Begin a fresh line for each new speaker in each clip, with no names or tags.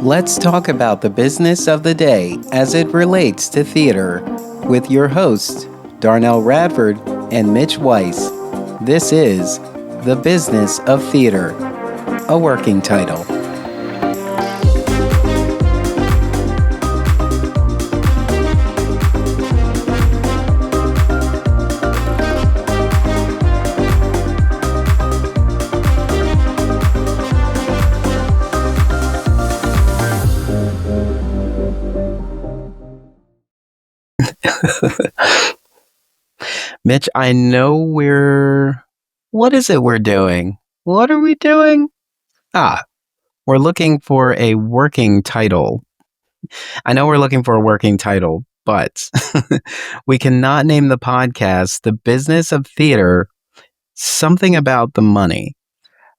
Let's talk about the business of the day as it relates to theater with your hosts, Darnelle Radford and Mitch Weiss. This is The Business of Theater, a working title. Mitch, I know what is it we're doing? What are we doing? We're looking for a working title. I know we're looking for a working title, but we cannot name the podcast The Business of Theater, something about the money.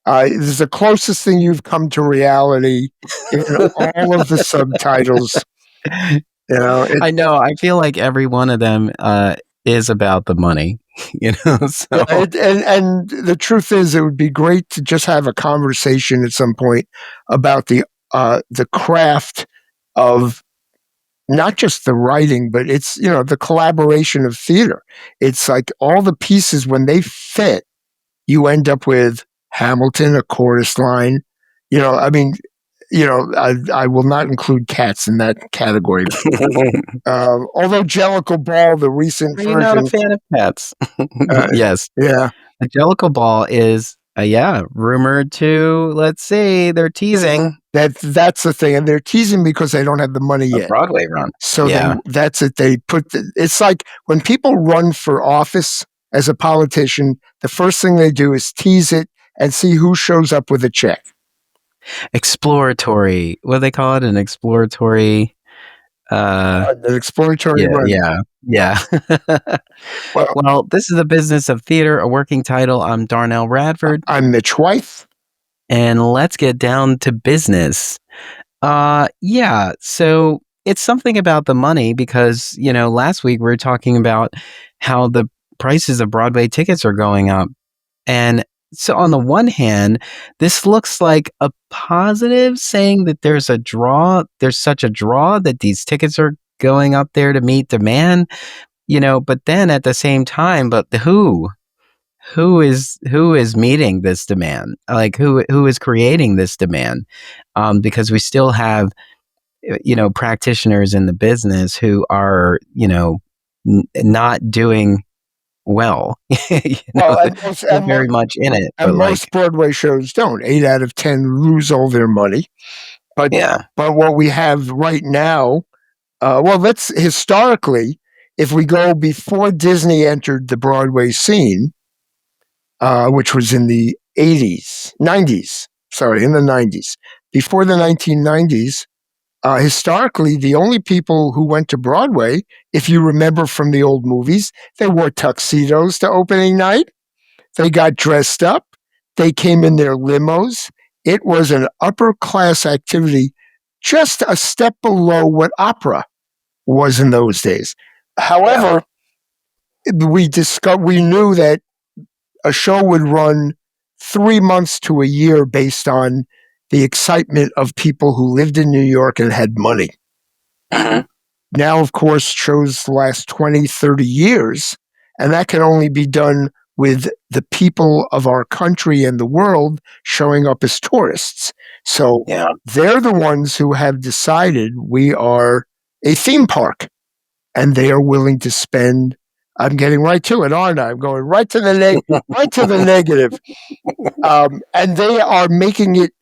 This is the closest thing you've come to reality in all of the subtitles.
I know. I feel like every one of them is about the money. So.
And the truth is, it would be great to just have a conversation at some point about the craft of not just the writing, but it's the collaboration of theater. It's like all the pieces, when they fit, you end up with Hamilton, a chorus line. I will not include Cats in that category. Although Jellicle Ball, the recent version.
Are you not a fan of Cats? Yes.
Yeah.
Jellicle Ball is, rumored to, let's see, they're teasing.
That's the thing. And they're teasing because they don't have the money yet.
A Broadway run.
So that's it. It's like when people run for office as a politician, the first thing they do is tease it and see who shows up with a check.
Exploratory. What do they call it? An exploratory.
An exploratory run.
Yeah. Well, this is The Business of Theater, a working title. I'm Darnelle Radford.
I'm Mitch Weiss.
And let's get down to business. So it's something about the money because, last week we were talking about how the prices of Broadway tickets are going up. And so on the one hand, this looks like a positive, saying that there's such a draw that these tickets are going up there to meet demand, but then at the same time, but who is meeting this demand? Like who is creating this demand? Because we still have, practitioners in the business who are, not doing well. And very much in it.
And most Broadway shows don't. 8 out of 10 lose all their money. But what we have right now, let's historically, if we go before Disney entered the Broadway scene, which was in the 90s, before the 1990s, historically, the only people who went to Broadway, if you remember from the old movies, they wore tuxedos to opening night. They got dressed up. They came in their limos. It was an upper class activity, just a step below what opera was in those days. However, we knew that a show would run 3 months to a year based on the excitement of people who lived in New York and had money.
Uh-huh.
Now, of course, shows last 20, 30 years, and that can only be done with the people of our country and the world showing up as tourists. So they're the ones who have decided we are a theme park, and they are willing to spend. I'm getting right to it, aren't I? I'm going right to the negative. And they are making it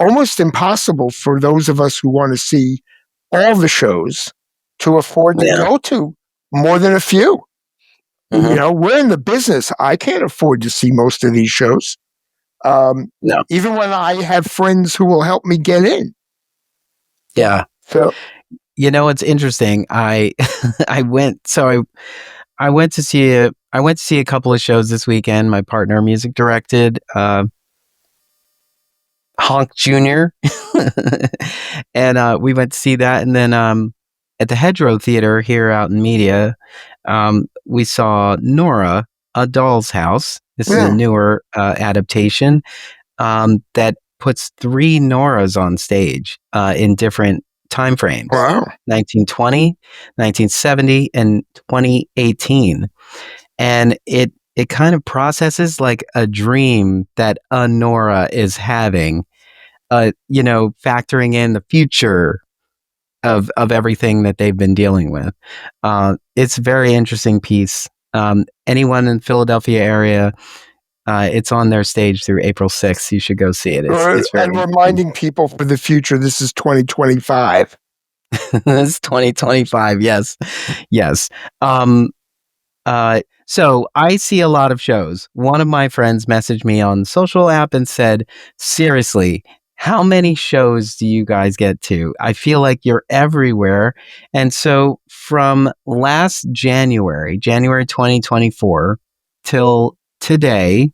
almost impossible for those of us who want to see all the shows to afford to go to more than a few.
Mm-hmm.
We're in the business. I can't afford to see most of these shows.
No.
Even when I have friends who will help me get in.
Yeah.
So,
it's interesting. I went to see a couple of shows this weekend. My partner music directed Honk Jr. And we went to see that. And then at the Hedgerow Theater here out in Media, we saw Nora, A Doll's House. This is a newer adaptation that puts 3 Noras on stage in different time frames.
Wow.
1920, 1970, and 2018. And it kind of processes like a dream that a Nora is having, factoring in the future of everything that they've been dealing with. It's a very interesting piece. Anyone in Philadelphia area, it's on their stage through April 6th. You should go see it. It's very
and reminding people for the future, this is 2025.
This is 2025. Yes. Yes. So I see a lot of shows. One of my friends messaged me on the social app and said, seriously, how many shows do you guys get to? I feel like you're everywhere. And so from last January 2024 till today,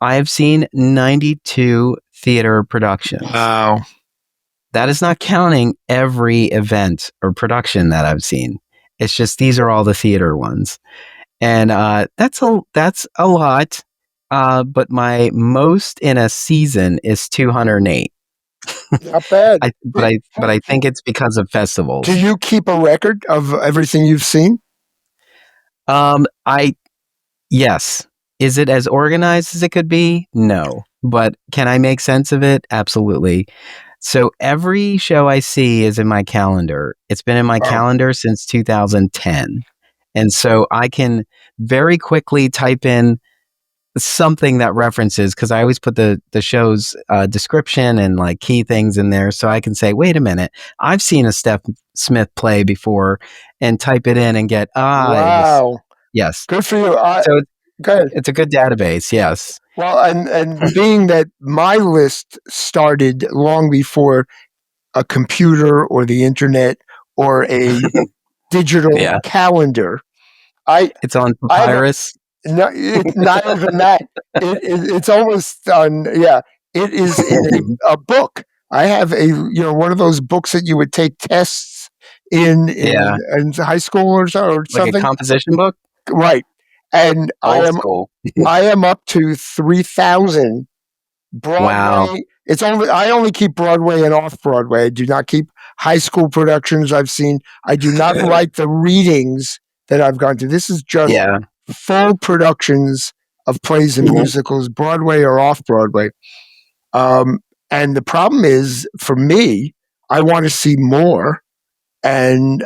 I have seen 92 theater productions.
Wow.
That is not counting every event or production that I've seen. It's just these are all the theater ones. And that's a lot. But my most in a season is 208.
Not bad.
But I think it's because of festivals.
Do you keep a record of everything you've seen?
Yes. Is it as organized as it could be? No. But can I make sense of it? Absolutely. So every show I see is in my calendar. It's been in my calendar since 2010. And so I can very quickly type in something that references, because I always put the show's description and like key things in there. So I can say, wait a minute, I've seen a Steph Smith play before, and type it in and get,
wow.
Yes.
Good for you.
So it's a good database. Yes.
Well, and being that my list started long before a computer or the internet or a digital calendar,
it's on papyrus.
No, it's not even that. It's almost on. Yeah, it is in a book. I have one of those books that you would take tests in high school or something.
Like a composition book,
right? And I am up to 3,000 Broadway.
Wow.
I only keep Broadway and off Broadway. I do not keep high school productions I've seen. I do not write the readings that I've gone to. This is just full productions of plays and musicals, Broadway or off Broadway. And the problem is, for me, I want to see more, and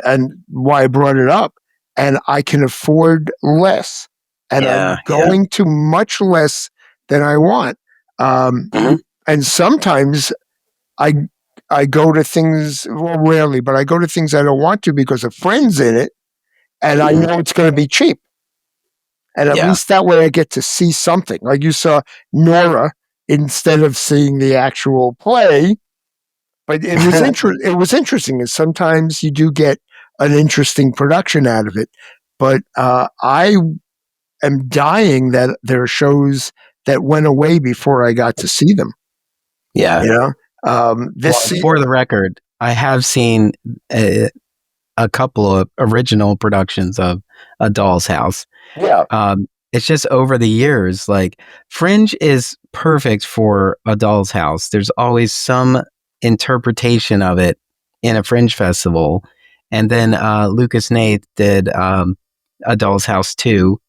why I brought it up. And I can afford less, and I'm going to much less than I want. And sometimes I go to things, well, rarely, but I go to things I don't want to because a friend's in it, and I know it's going to be cheap. And at least that way I get to see something. Like you saw Nora instead of seeing the actual play. But it was it was interesting. And sometimes you do get an interesting production out of it. But I am dying that there are shows that went away before I got to see them.
Yeah. For the record, I have seen a couple of original productions of A Doll's House.
Yeah.
It's just over the years, like Fringe is perfect for A Doll's House. There's always some interpretation of it in a Fringe festival. And then Lucas Nath did A Doll's House 2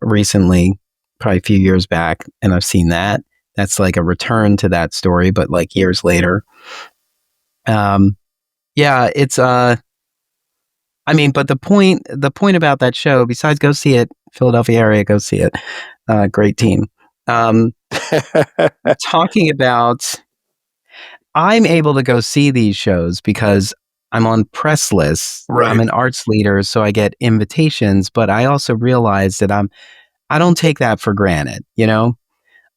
recently, probably a few years back, and I've seen that. That's like a return to that story, but like years later. It's but the point about that show, besides go see it, Philadelphia area, go see it. Great team. Talking about, I'm able to go see these shows because I'm on press lists. Right. I'm an arts leader, so I get invitations, but I also realize that I don't take that for granted.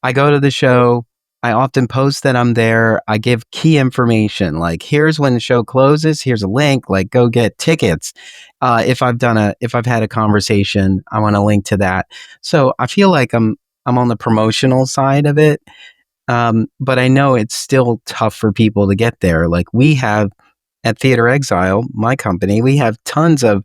I go to the show. I often post that I'm there. I give key information, like here's when the show closes. Here's a link. Like go get tickets. If I've had a conversation, I want to link to that. So I feel like I'm on the promotional side of it, but I know it's still tough for people to get there. Like we have at Theater Exile, my company, we have tons of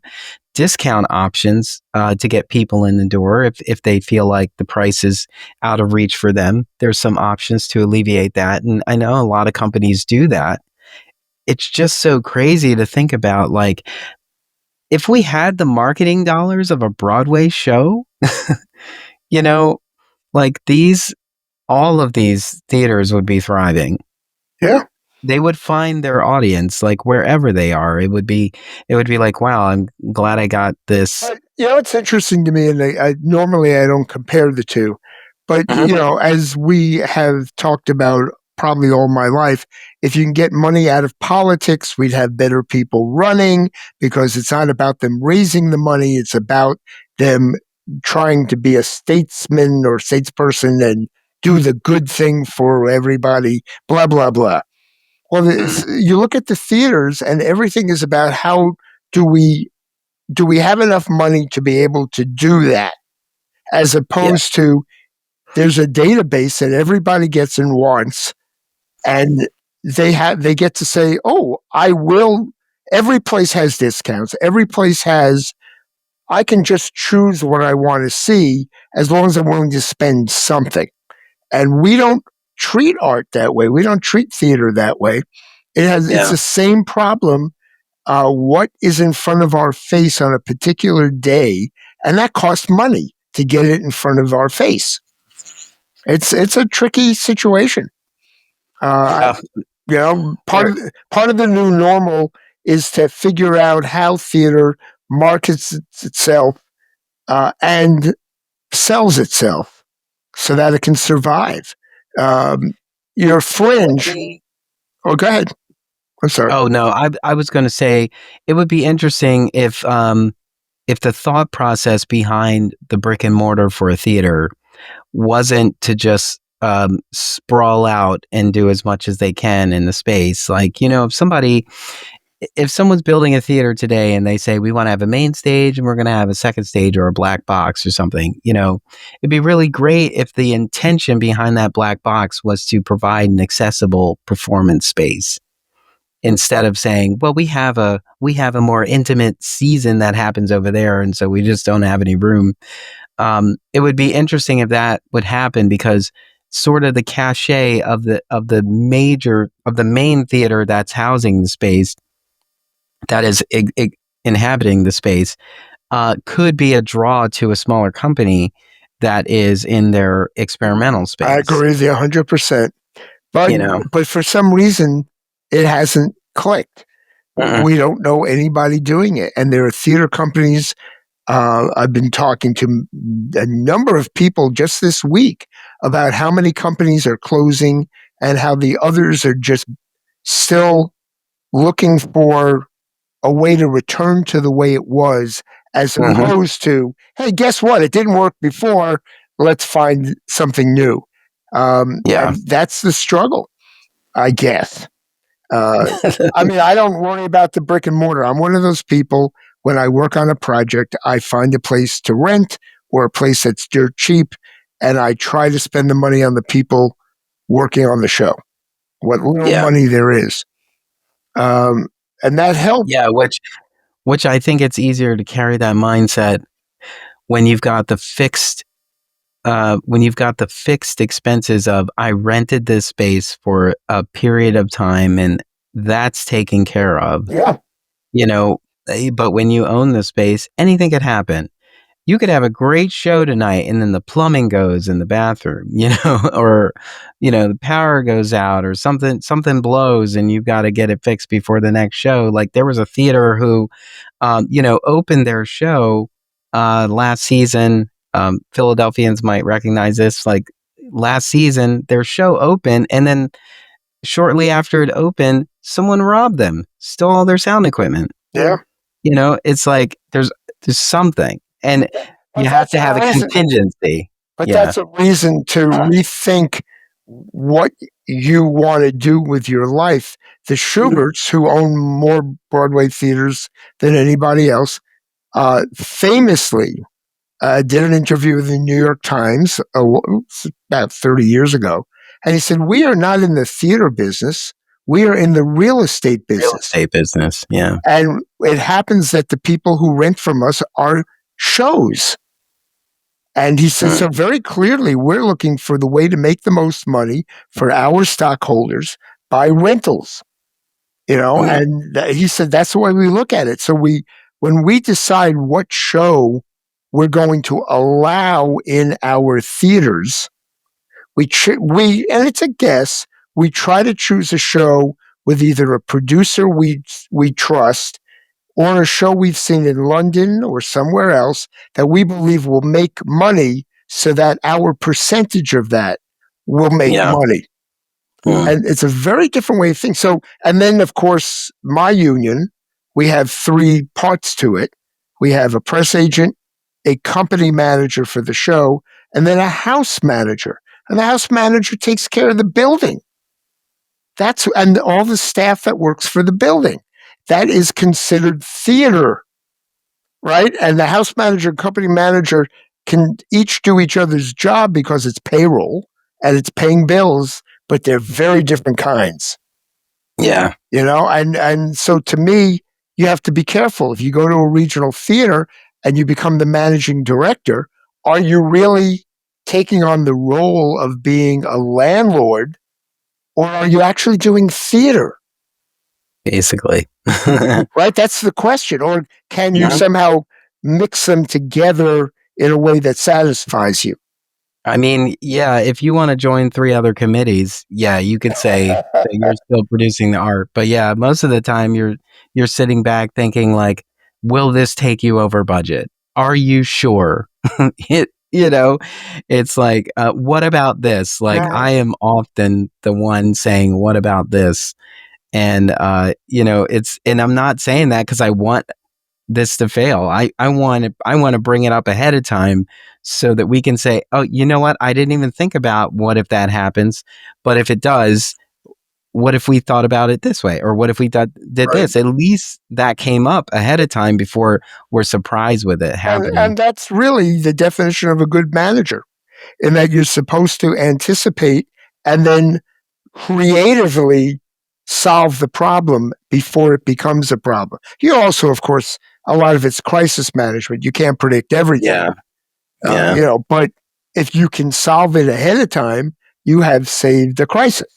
discount options to get people in the door if they feel like the price is out of reach for them. There's some options to alleviate that, and I know a lot of companies do that. It's just so crazy to think about, like, if we had the marketing dollars of a Broadway show, you know, like all of these theaters would be thriving.
Yeah.
They would find their audience like wherever they are. It would be like, wow, I'm glad I got this.
It's interesting to me, and normally I don't compare the two, but as we have talked about probably all my life, if you can get money out of politics, we'd have better people running, because it's not about them raising the money; it's about them trying to be a statesman or statesperson and do the good thing for everybody. Blah blah blah. Well, you look at the theaters, and everything is about how do we have enough money to be able to do that, as opposed to there's a database that everybody gets and wants, and they get to say, oh, I will. Every place has discounts. Every place has. I can just choose what I want to see as long as I'm willing to spend something. And we don't treat art that way. We don't treat theater that way. It's the same problem. What is in front of our face on a particular day, and that costs money to get it in front of our face. It's a tricky situation. Part of the new normal is to figure out how theater markets itself and sells itself so that it can survive. Your fringe. Oh, go ahead. I'm sorry.
Oh no, I was going to say it would be interesting if the thought process behind the brick and mortar for a theater wasn't to just sprawl out and do as much as they can in the space. Like, if someone's building a theater today and they say we want to have a main stage and we're going to have a second stage or a black box or something, it'd be really great if the intention behind that black box was to provide an accessible performance space, instead of saying, well, we have a more intimate season that happens over there, and so we just don't have any room. It would be interesting if that would happen, because sort of the cachet of the main theater that's housing the space, that is inhabiting the space, could be a draw to a smaller company that is in their experimental space.
I agree with you 100%. But for some reason, it hasn't clicked. We don't know anybody doing it. And there are theater companies. I've been talking to a number of people just this week about how many companies are closing and how the others are just still looking for a way to return to the way it was, as opposed to, hey, guess what? It didn't work before. Let's find something new. And that's the struggle, I guess. I don't worry about the brick and mortar. I'm one of those people, when I work on a project, I find a place to rent or a place that's dirt cheap, and I try to spend the money on the people working on the show, what little money there is. And that helps.
Yeah, which I think it's easier to carry that mindset when you've got the fixed expenses of, I rented this space for a period of time and that's taken care of.
Yeah.
But when you own the space, anything could happen. You could have a great show tonight and then the plumbing goes in the bathroom, or, the power goes out or something blows and you've got to get it fixed before the next show. Like, there was a theater who, opened their show last season. Philadelphians might recognize this. Like, last season, their show opened, and then shortly after it opened, someone robbed them, stole all their sound equipment.
Yeah.
It's like there's something, and you have to have a contingency.
But that's a reason to rethink what you want to do with your life. The Schuberts, who own more Broadway theaters than anybody else, famously did an interview with the New York Times about 30 years ago. And he said, we are not in the theater business. We are in the real estate business.
Yeah.
And it happens that the people who rent from us are shows. And he says, so very clearly, we're looking for the way to make the most money for our stockholders by rentals, and he said, that's the way we look at it. So when we decide what show we're going to allow in our theaters, and it's a guess, we try to choose a show with either a producer we trust or a show we've seen in London or somewhere else that we believe will make money so that our percentage of that will make money. And it's a very different way of thinking. So, and then of course, my union, we have 3 parts to it. We have a press agent, a company manager for the show, and then a house manager. And the house manager takes care of the building. And all the staff that works for the building. That is considered theater, right? And the house manager and company manager can each do each other's job because it's payroll and it's paying bills, but they're very different kinds.
Yeah.
And so to me, you have to be careful. If you go to a regional theater and you become the managing director, are you really taking on the role of being a landlord, or are you actually doing theater?
Basically.
Right? That's the question. Or can you somehow mix them together in a way that satisfies you?
I mean, yeah, if you want to join 3 other committees, yeah, you could say that you're still producing the art. But yeah, most of the time you're sitting back thinking like, will this take you over budget? Are you sure? It's like, what about this? Like, I am often the one saying, what about this? And, and I'm not saying that because I want this to fail. I want to bring it up ahead of time so that we can say, oh, you know what? I didn't even think about what if that happens, but if it does, what if we thought about it this way? Or what if we did this? At least that came up ahead of time before we're surprised with it happening.
And that's really the definition of a good manager, in that you're supposed to anticipate and then creatively solve the problem before it becomes a problem. You also, of course, a lot of it's crisis management. You can't predict everything. But if you can solve it ahead of time, you have saved the crisis.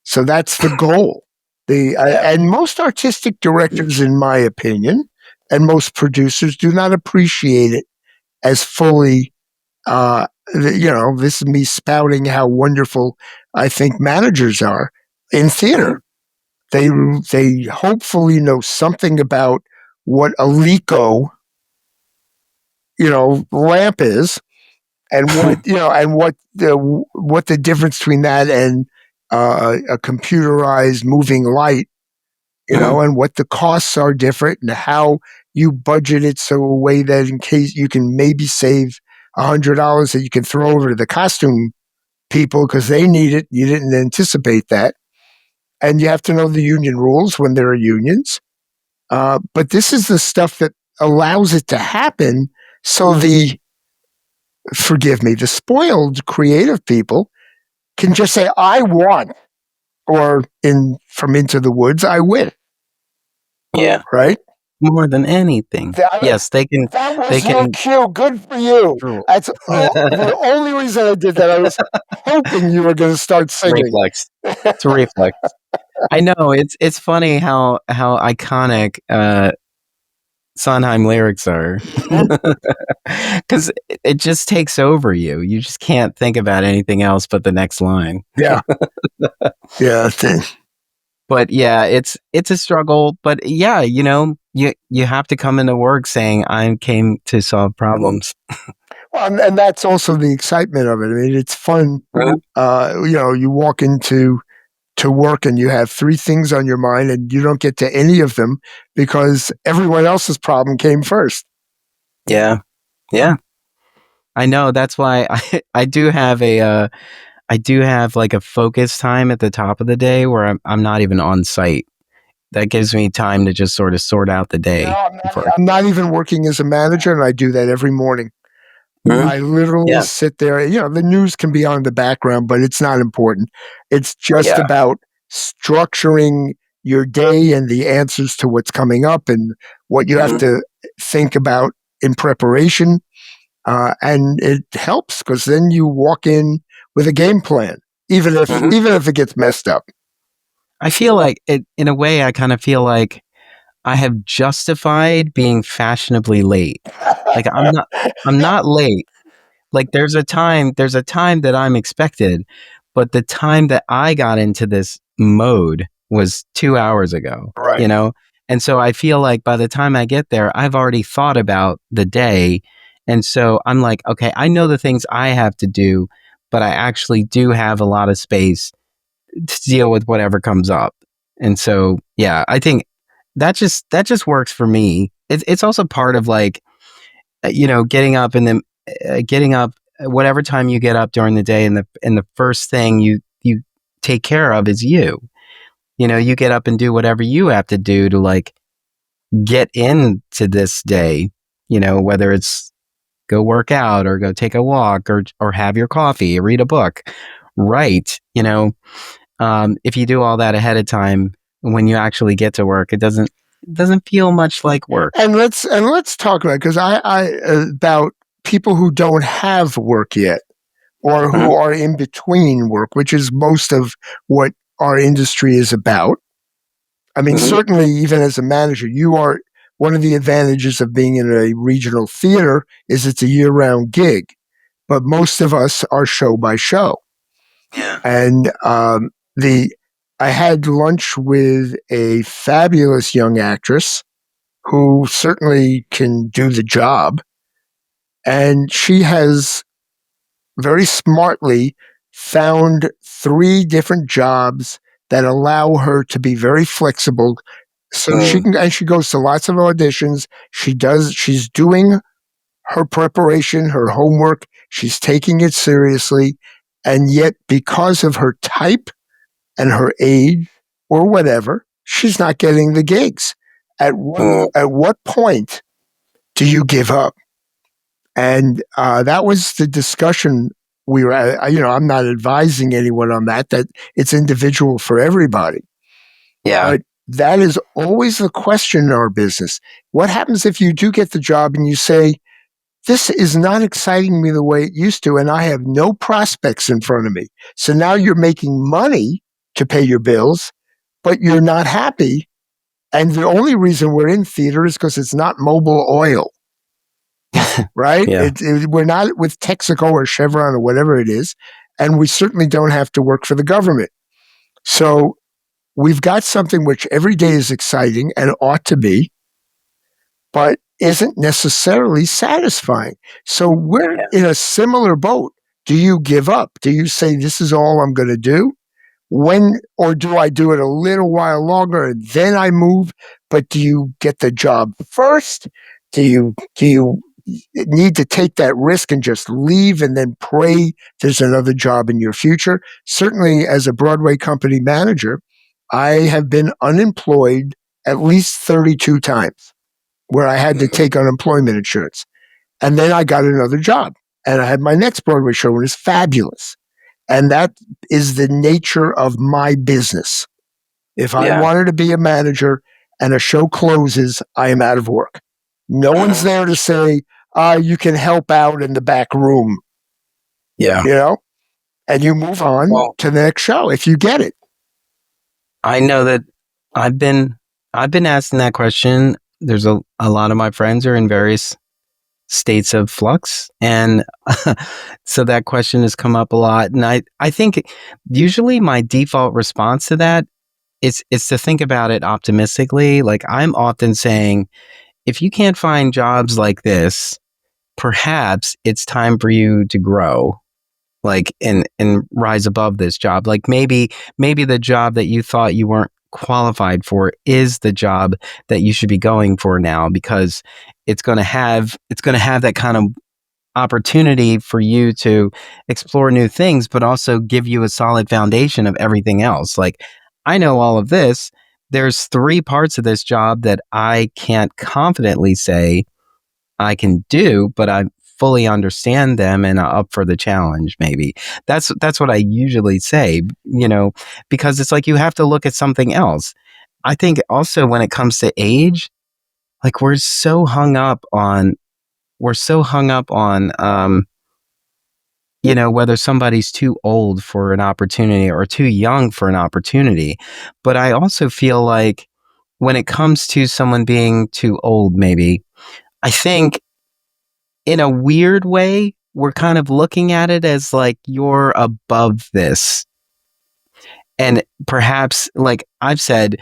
So that's the goal. And most artistic directors, in my opinion, and most producers do not appreciate it as fully. This is me spouting how wonderful I think managers are in theater. They hopefully know something about what a Lico, lamp is, and what and what the difference between that and a computerized moving light, and what the costs are different, and how you budget it so a way that in case you can maybe save $100 that you can throw over to the costume people because they need it. You didn't anticipate that. And you have to know the union rules when there are unions. But this is the stuff that allows it to happen. So the spoiled creative people can just say, I want, or from Into the Woods, I win.
Yeah.
Right?
More than anything. Yes, they can.
That was your cue. Good for you.
True.
That's the only reason I did that. I was hoping you were going to start singing.
Reflex. It's a reflex. I know. It's funny how iconic Sondheim lyrics are, because it just takes over you. You just can't think about anything else but the next line.
Yeah. Yeah.
But yeah, it's a struggle. But yeah, you have to come into work saying, I came to solve problems.
Well, and that's also the excitement of it. I mean, it's fun. You walk into work and you have 3 things on your mind and you don't get to any of them because everyone else's problem came first.
Yeah. Yeah. I know. That's why I do have like a focus time at the top of the day where I'm not even on site. That gives me time to just sort of sort out the day.
I'm not even working as a manager, and I do that every morning. I literally sit there. The news can be on in the background, but it's not important. It's just about structuring your day and the answers to what's coming up and what you have to think about in preparation. And it helps because then you walk in with a game plan, even if it gets messed up.
I feel like it, in a way, I kind of feel like I have justified being fashionably late. Like I'm not late. Like there's a time that I'm expected, but the time that I got into this mode was 2 hours ago,
Right.
you know? And so I feel like by the time I get there, I've already thought about the day. And so I'm like, okay, I know the things I have to do, but I actually do have a lot of space to deal with whatever comes up. And so, yeah, I think that just works for me. It's also part of like, getting up and then getting up whatever time you get up during the day, and the first thing you take care of is you. You get up and do whatever you have to do to like get into this day. Whether it's go work out or go take a walk or have your coffee, or read a book, write. If you do all that ahead of time, when you actually get to work, it doesn't feel much like work.
And let's talk about, because I about people who don't have work yet, or who are in between work, which is most of what our industry is about. I mean, certainly, even as a manager, you are one of the advantages of being in a regional theater is it's a year-round gig, but most of us are show by show.
Yeah.
And I had lunch with a fabulous young actress who certainly can do the job. And she has very smartly found 3 different jobs that allow her to be very flexible. So she goes to lots of auditions. She's doing her preparation, her homework. She's taking it seriously. And yet, because of her type and her age or whatever, she's not getting the gigs. At what point do you give up? And that was the discussion we were at. I'm not advising anyone on that it's individual for everybody.
Yeah.
But that is always the question in our business. What happens if you do get the job and you say, this is not exciting me the way it used to, and I have no prospects in front of me. So now you're making money to pay your bills, but you're not happy. And the only reason we're in theater is because it's not Mobil Oil, right?
Yeah.
We're not with Texaco or Chevron or whatever it is. And we certainly don't have to work for the government. So we've got something which every day is exciting and ought to be, but isn't necessarily satisfying. So we're in a similar boat. Do you give up? Do you say, this is all I'm going to do? Or do I do it a little while longer and then I move? But do you get the job first? Do you need to take that risk and just leave and then pray there's another job in your future? Certainly, as a Broadway company manager, I have been unemployed at least 32 times, where I had to take unemployment insurance. And then I got another job, and I had my next Broadway show, and it's fabulous. And that is the nature of my business. If I wanted to be a manager and a show closes, I am out of work. No one's there to say, you can help out in the back room.
Yeah.
And you move on to the next show if you get it.
I know that I've been asking that question. There's a lot of my friends are in various states of flux, and so that question has come up a lot. And I think usually my default response to that is to think about it optimistically. Like, I'm often saying, if you can't find jobs like this, perhaps it's time for you to grow, like, and rise above this job. Like maybe the job that you thought you weren't qualified for is the job that you should be going for now, because it's going to have that kind of opportunity for you to explore new things, but also give you a solid foundation of everything else. Like, I know all of this. There's 3 parts of this job that I can't confidently say I can do, but I fully understand them and up for the challenge. Maybe that's what I usually say, because it's like you have to look at something else. I think also when it comes to age, like we're so hung up on whether somebody's too old for an opportunity or too young for an opportunity. But I also feel like when it comes to someone being too old, maybe, I think in a weird way, we're kind of looking at it as like you're above this. And perhaps, like I've said,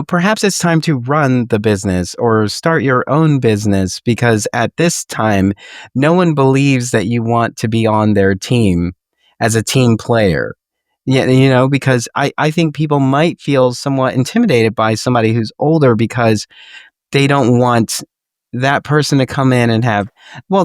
perhaps it's time to run the business or start your own business, because at this time, no one believes that you want to be on their team as a team player. Yeah, because I think people might feel somewhat intimidated by somebody who's older because they don't want that person to come in and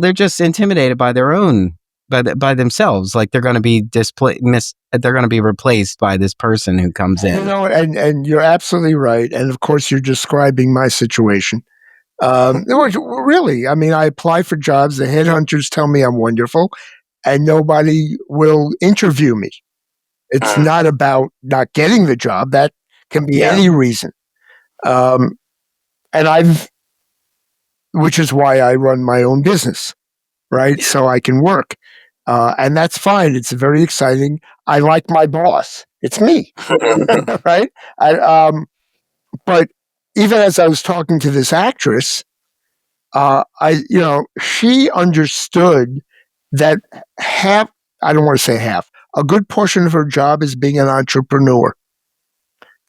they're just intimidated by their own by themselves, like they're going to be they're going to be replaced by this person who comes in.
And you're absolutely right. And of course, you're describing my situation. Really, I mean, I apply for jobs. The headhunters tell me I'm wonderful, and nobody will interview me. It's not about not getting the job. That can be any reason. Which is why I run my own business, right? Yeah. So I can work. And that's fine. It's very exciting. I like my boss. It's me, right? But even as I was talking to this actress, she understood that I don't want to say half, a good portion of her job is being an entrepreneur.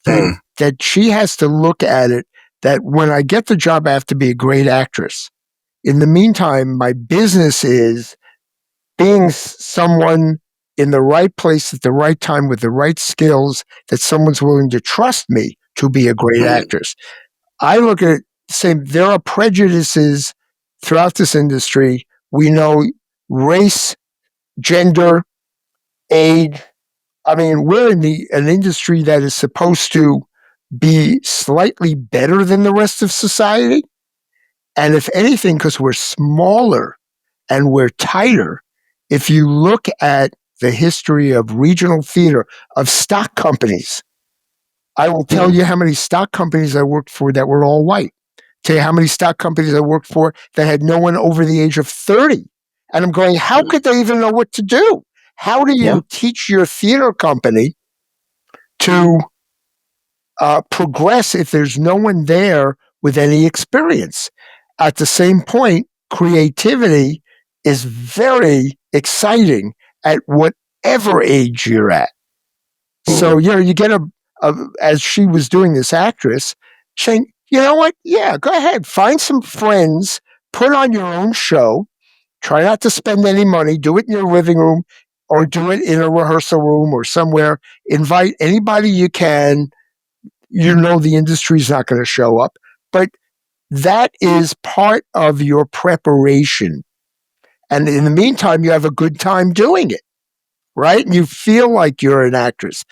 That she has to look at it that when I get the job, I have to be a great actress. In the meantime, my business is being someone in the right place at the right time with the right skills, that someone's willing to trust me to be a great actress. I look at it saying there are prejudices throughout this industry. We know race, gender, age. I mean, we're in an industry that is supposed to be slightly better than the rest of society. And if anything, because we're smaller and we're tighter, if you look at the history of regional theater, of stock companies, I will tell you how many stock companies I worked for that were all white. Tell you how many stock companies I worked for that had no one over the age of 30. And I'm going, how could they even know what to do? How do you teach your theater company to progress if there's no one there with any experience? At the same point, creativity is very exciting at whatever age you're at. So, you get as she was doing, this actress, saying, you know what? Yeah, go ahead. Find some friends, put on your own show. Try not to spend any money. Do it in your living room or do it in a rehearsal room or somewhere. Invite anybody you can. The industry's not going to show up. But that is part of your preparation. And in the meantime, you have a good time doing it, right? And you feel like you're an actress.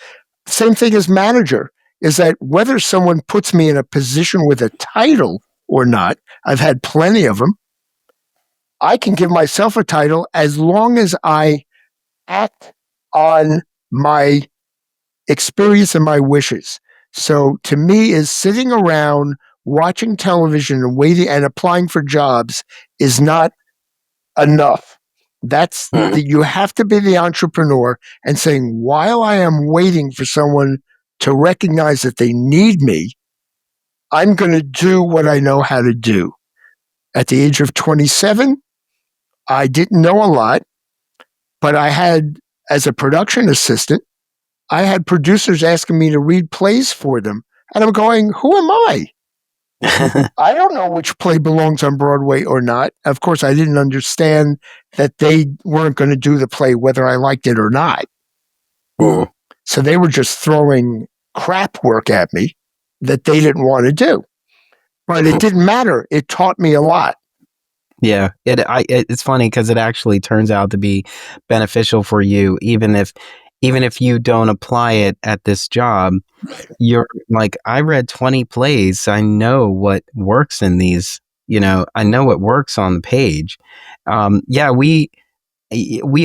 Same thing as manager, is that whether someone puts me in a position with a title or not, I've had plenty of them, I can give myself a title as long as I act on my experience and my wishes. So to me, is sitting around watching television and waiting and applying for jobs is not enough. You have to be the entrepreneur and saying, while I am waiting for someone to recognize that they need me, I'm going to do what I know how to do. At the age of 27, I didn't know a lot, but I had, as a production assistant, I had producers asking me to read plays for them. And I'm going, who am I? I don't know which play belongs on Broadway or not. Of course, I didn't understand that they weren't going to do the play whether I liked it or not. So they were just throwing crap work at me that they didn't want to do. But it didn't matter. It taught me a lot.
Yeah, it's funny because it actually turns out to be beneficial for you, even if you don't apply it at this job. You're like, I read 20 plays. I know what works in these I know it works on the page. Yeah, we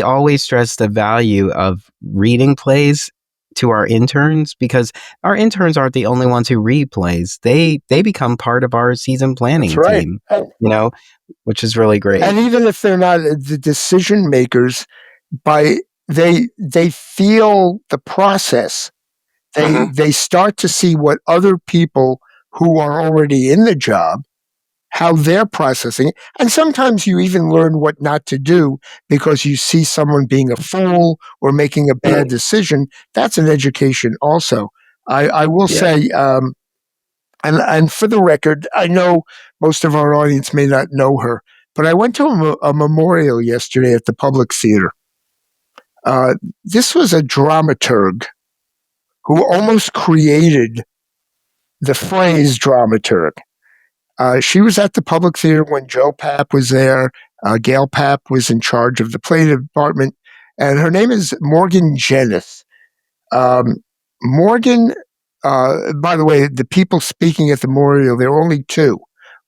always stress the value of reading plays to our interns, because our interns aren't the only ones who read plays. They become part of our season planning team, which is really great.
And even if they're not the decision makers, they feel the process. They start to see what other people who are already in the job, how they're processing it. And sometimes you even learn what not to do because you see someone being a fool or making a bad decision. That's an education also. I will say, and for the record, I know most of our audience may not know her, but I went to a memorial yesterday at the Public Theater. This was a dramaturg who almost created the phrase dramaturg. She was at the Public Theater when Joe Papp was there. Gail Papp was in charge of the play department, and her name is Morgan Jenneth. Morgan, by the way, the people speaking at the memorial, there were only two.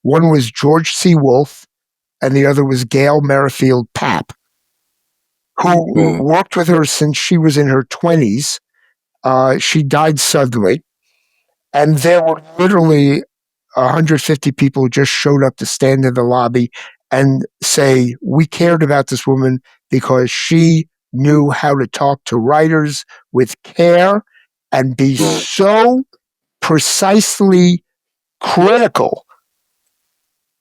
One was George C. Wolfe, and the other was Gail Merrifield Papp, who worked with her since she was in her 20s. She died suddenly, and there were literally 150 people who just showed up to stand in the lobby and say, we cared about this woman because she knew how to talk to writers with care and be so precisely critical,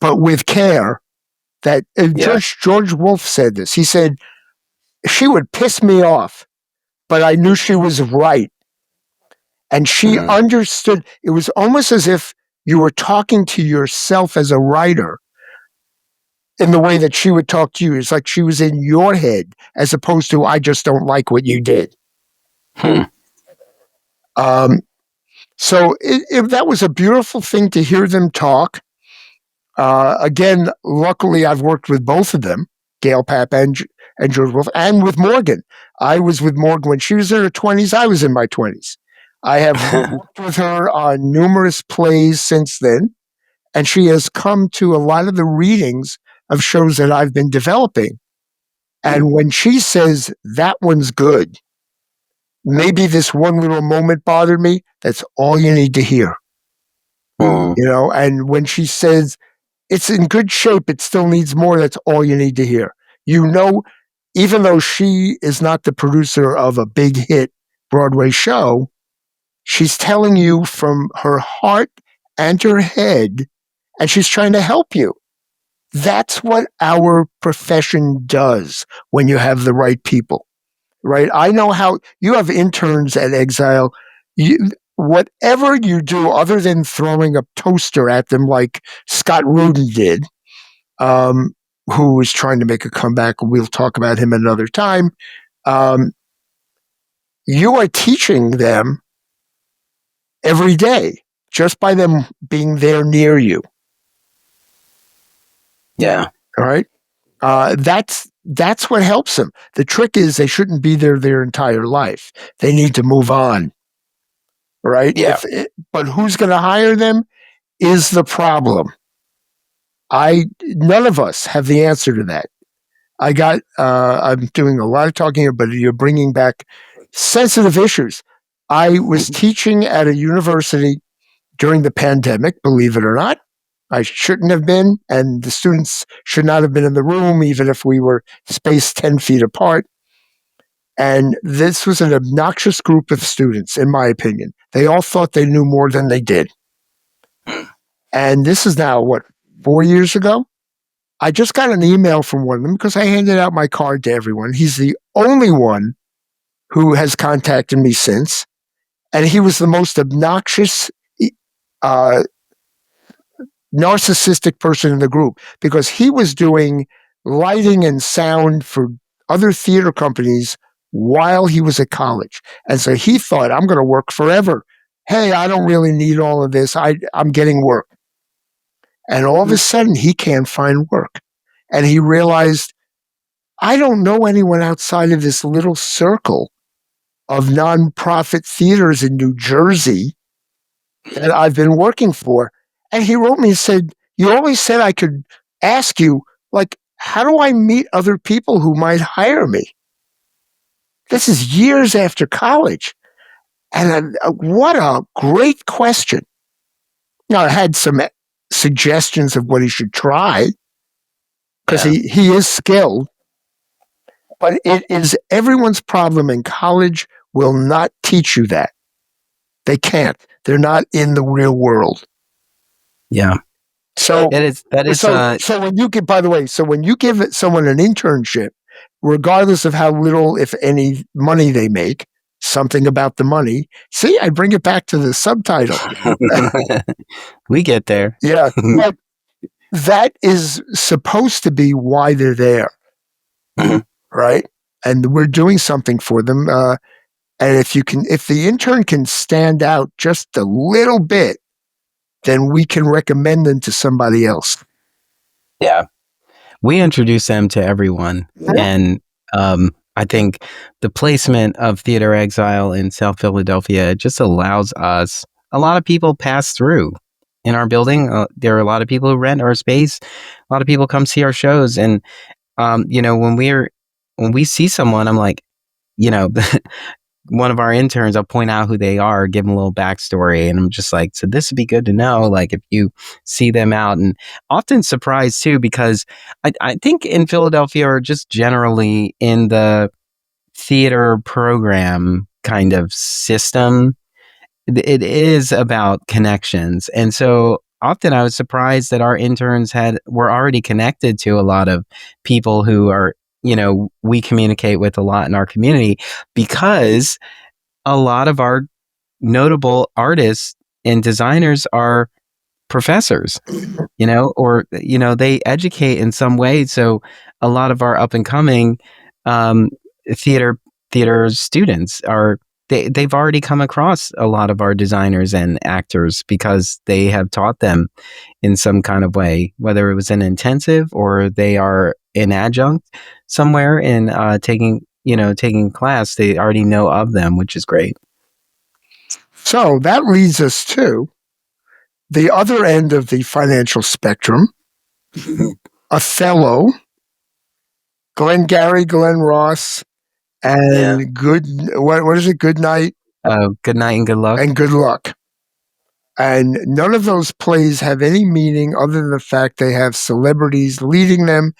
but with care, that George Wolfe said this. He said, she would piss me off, but I knew she was right. And she understood. It was almost as if you were talking to yourself as a writer in the way that she would talk to you. It's like she was in your head as opposed to, I just don't like what you did. So that was a beautiful thing to hear them talk. Again, luckily, I've worked with both of them, Gail Papp and George Wolfe, and with Morgan. I was with Morgan when she was in her 20s. I was in my 20s. I have worked with her on numerous plays since then, and she has come to a lot of the readings of shows that I've been developing. And when she says, that one's good, maybe this one little moment bothered me, that's all you need to hear. And when she says, it's in good shape, it still needs more, that's all you need to hear. Even though she is not the producer of a big hit Broadway show, she's telling you from her heart and her head, and she's trying to help you. That's what our profession does when you have the right people, right? I know how you have interns at Exile. Whatever you do other than throwing a toaster at them like Scott Rudin did, who was trying to make a comeback. We'll talk about him another time. You are teaching them every day just by them being there near you.
Yeah.
All right. That's what helps them. The trick is they shouldn't be there their entire life. They need to move on. Right.
Yeah.
But who's going to hire them is the problem. None of us have the answer to that. I'm doing a lot of talking here, but you're bringing back sensitive issues. I was teaching at a university during the pandemic, believe it or not. I shouldn't have been, and the students should not have been in the room, even if we were spaced 10 feet apart. And this was an obnoxious group of students, in my opinion. They all thought they knew more than they did. And this is now, 4 years ago? I just got an email from one of them because I handed out my card to everyone. He's the only one who has contacted me since. And he was the most obnoxious, narcissistic person in the group because he was doing lighting and sound for other theater companies while he was at college. And so he thought, I'm going to work forever. Hey, I don't really need all of this. I'm getting work. And all of a sudden, he can't find work. And he realized, I don't know anyone outside of this little circle of nonprofit theaters in New Jersey that I've been working for. And he wrote me and said, you always said I could ask you, like, how do I meet other people who might hire me? This is years after college. And what a great question. Now, I had some suggestions of what he should try because he is skilled. But it is everyone's problem, and college will not teach you that. They can't. They're not in the real world.
Yeah.
So
that is.
So when you give, by the way, so when you give someone an internship, regardless of how little, if any, money they make, something about the money. See, I bring it back to the subtitle.
We get there.
Yeah, but that is supposed to be why they're there, right? And we're doing something for them. And if the intern can stand out just a little bit, then we can recommend them to somebody else.
Yeah. We introduce them to everyone. And I think the placement of Theater Exile in South Philadelphia just allows us, a lot of people pass through in our building. There are a lot of people who rent our space. A lot of people come see our shows. And, when we see someone, I'm like, one of our interns, I'll point out who they are, give them a little backstory. And I'm just like, so this would be good to know. Like if you see them out, and often surprised too, because I think in Philadelphia, or just generally in the theater program kind of system, it is about connections. And so often I was surprised that our interns were already connected to a lot of people who are, we communicate with a lot in our community, because a lot of our notable artists and designers are professors, or, they educate in some way. So a lot of our up and coming theater students they've already come across a lot of our designers and actors because they have taught them in some kind of way, whether it was an intensive or they are an adjunct somewhere in taking class. They already know of them, which is great.
So that leads us to the other end of the financial spectrum. Othello, Glengarry Glen Ross, and what is it? Good night.
Good night and good luck.
And good luck. And none of those plays have any meaning other than the fact they have celebrities leading them,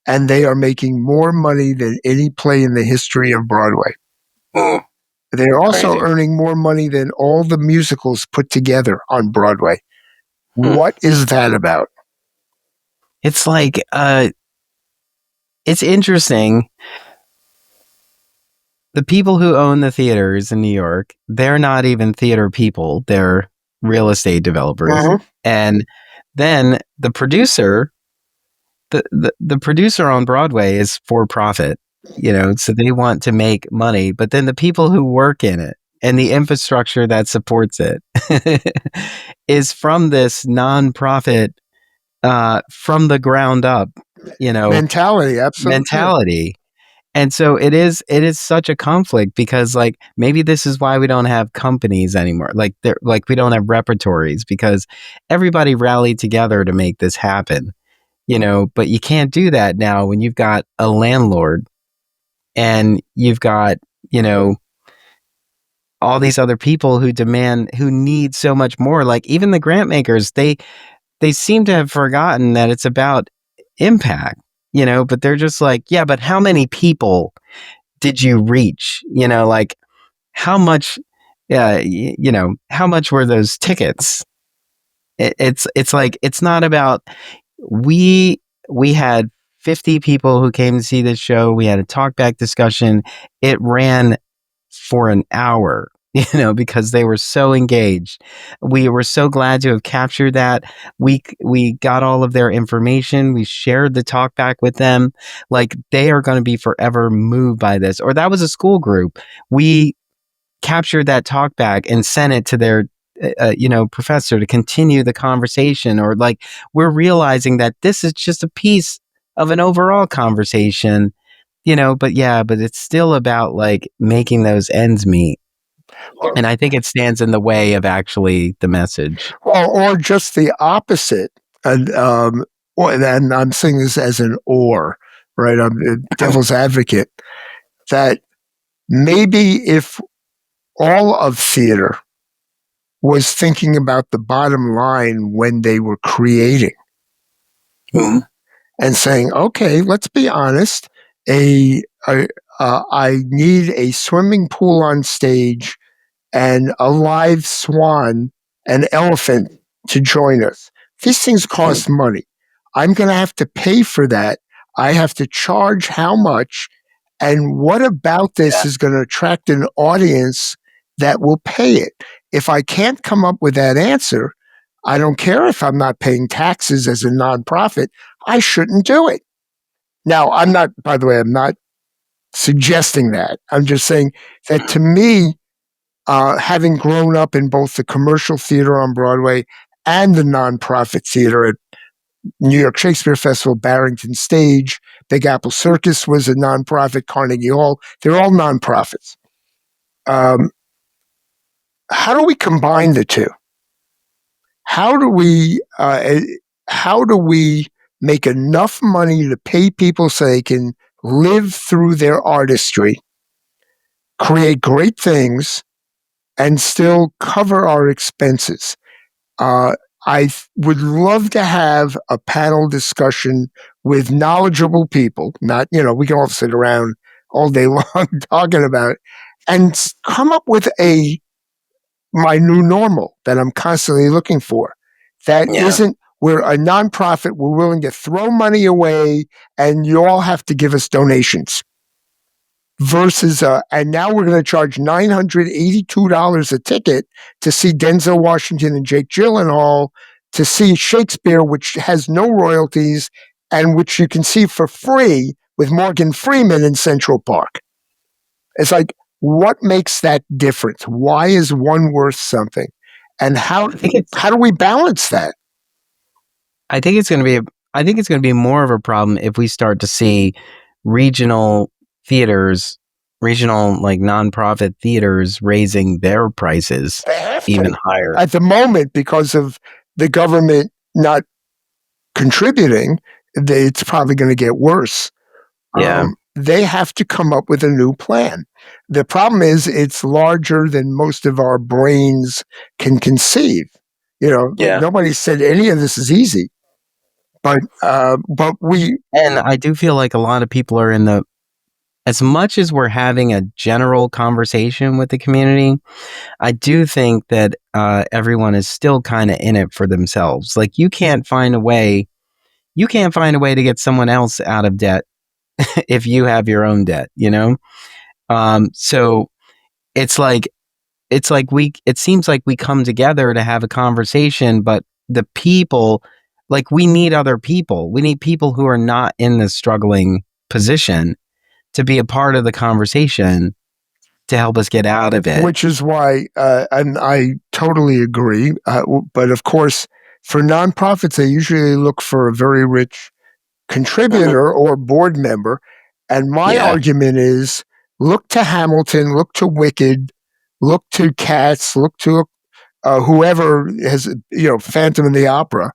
and they are making more money than any play in the history of Broadway. They're also earning more money than all the musicals put together on Broadway. What is that about?
It's like, it's interesting. The people who own the theaters in New York, they're not even theater people. They're real estate developers. And then the producer, the producer on Broadway is for profit, so they want to make money. But then the people who work in it and the infrastructure that supports it is from this nonprofit, from the ground up,
mentality. Absolutely.
Mentality. And so it is such a conflict, because like maybe this is why we don't have companies anymore. Like we don't have repertories, because everybody rallied together to make this happen, but you can't do that now when you've got a landlord and you've got, all these other people who need so much more. Like even the grant makers, they seem to have forgotten that it's about impact. But they're just like, yeah, but how many people did you reach? Like how much, how much were those tickets? It's like, it's not about, we had 50 people who came to see this show. We had a talkback discussion. It ran for an hour, because they were so engaged. We were so glad to have captured that. We got all of their information. We shared the talk back with them. Like they are going to be forever moved by this. Or that was a school group. We captured that talk back and sent it to their professor to continue the conversation. Or like we're realizing that this is just a piece of an overall conversation, but it's still about like making those ends meet. And I think it stands in the way of actually the message.
Or just the opposite. And I'm saying this as an or, right? I'm a devil's advocate, that maybe if all of theater was thinking about the bottom line when they were creating, and saying, okay, let's be honest, I need a swimming pool on stage and a live swan, an elephant to join us. These things cost money. I'm going to have to pay for that. I have to charge how much? And what about this is going to attract an audience that will pay it? If I can't come up with that answer, I don't care if I'm not paying taxes as a nonprofit. I shouldn't do it. Now, I'm not, by the way, I'm not suggesting that. I'm just saying that to me, having grown up in both the commercial theater on Broadway and the nonprofit theater at New York Shakespeare Festival, Barrington Stage, Big Apple Circus was a nonprofit, Carnegie Hall, they're all nonprofits. How do we combine the two? How do we make enough money to pay people so they can live through their artistry, create great things, and still cover our expenses? I would love to have a panel discussion with knowledgeable people, not, we can all sit around all day long talking about it, and come up with my new normal that I'm constantly looking for. That isn't, we're a nonprofit, we're willing to throw money away, and you all have to give us donations. Versus, and now we're going to charge $982 a ticket to see Denzel Washington and Jake Gyllenhaal, to see Shakespeare, which has no royalties, and which you can see for free with Morgan Freeman in Central Park. It's like, what makes that difference? Why is one worth something? And how do we balance that?
I think it's going to be more of a problem if we start to see regional theaters, regional like nonprofit theaters raising their prices even higher.
At the moment, because of the government not contributing, it's probably going to get worse.
Yeah.
They have to come up with a new plan. The problem is it's larger than most of our brains can conceive. Nobody said any of this is easy. But
and I do feel like a lot of people are as much as we're having a general conversation with the community, I do think that everyone is still kind of in it for themselves. Like you can't find a way to get someone else out of debt if you have your own debt, so it seems like we come together to have a conversation, but the people, like we need other people. We need people who are not in this struggling position to be a part of the conversation to help us get out of it.
Which is why, and I totally agree, but of course, for nonprofits, they usually look for a very rich contributor or board member. And my argument is, look to Hamilton, look to Wicked, look to Cats, look to whoever has, Phantom of the Opera.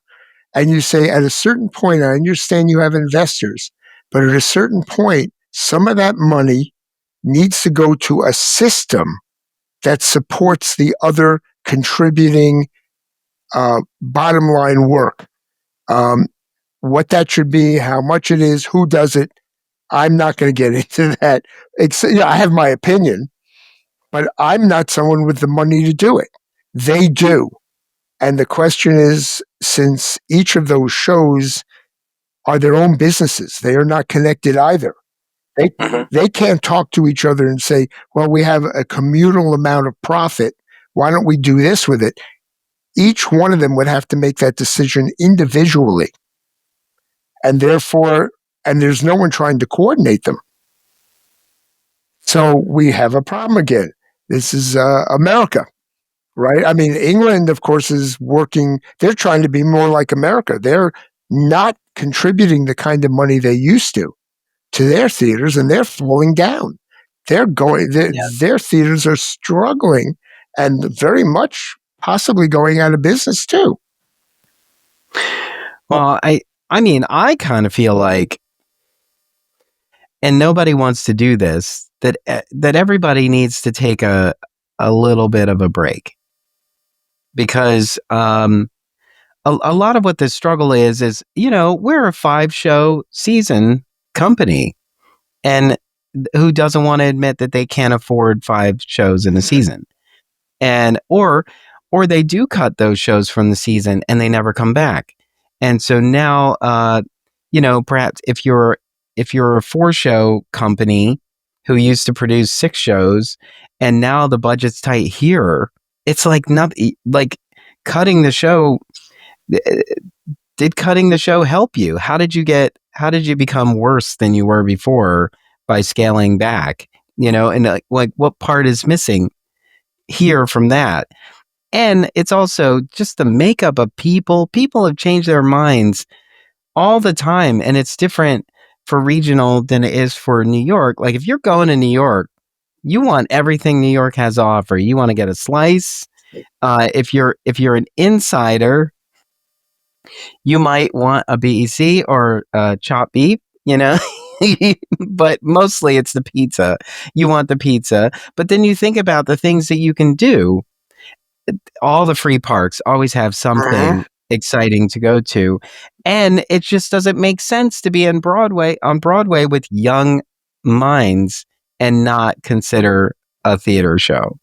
And you say, at a certain point, I understand you have investors, but at a certain point, some of that money needs to go to a system that supports the other contributing bottom line work. What that should be, how much it is, who does it, I'm not going to get into that. I have my opinion, but I'm not someone with the money to do it. They do. And the question is, since each of those shows are their own businesses, they are not connected either. They can't talk to each other and say, well, we have a communal amount of profit. Why don't we do this with it? Each one of them would have to make that decision individually. And therefore, there's no one trying to coordinate them. So we have a problem again. This is America, right? I mean, England, of course, is working. They're trying to be more like America. They're not contributing the kind of money they used to their theaters, and they're falling down. Their theaters are struggling and very much possibly going out of business too.
Well, I mean, I kind of feel like, and nobody wants to do this, that everybody needs to take a little bit of a break, because a lot of what the struggle is, you know, we're a 5-show season company, and who doesn't want to admit that they can't afford 5 shows in a season? And or they do cut those shows from the season and they never come back. And so now, you know, perhaps if you're a 4-show company who used to produce 6 shows, and now the budget's tight here, it's like nothing. Like, cutting the show, did cutting the show help you? How did you become worse than you were before by scaling back? You know, and like what part is missing here from that? And it's also just the makeup of people. People have changed their minds all the time, and it's different for regional than it is for New York. Like, if you're going to New York, you want everything New York has to offer. You want to get a slice. If you're an insider, you might want a BEC or chopped beef, you know. But mostly it's the pizza. You want the pizza, but then you think about the things that you can do. All the free parks always have something exciting to go to, and it just doesn't make sense to be on Broadway with young minds and not consider a theater show,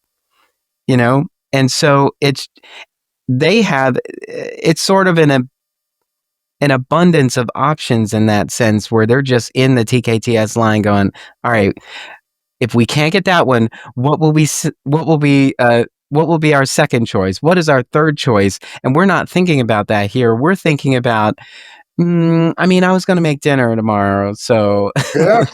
you know. And so it's sort of an abundance of options in that sense, where they're just in the TKTS line going, all right, if we can't get that one, what will be our second choice? What is our third choice? And we're not thinking about that here. We're thinking about, I mean, I was going to make dinner tomorrow, so
Yeah.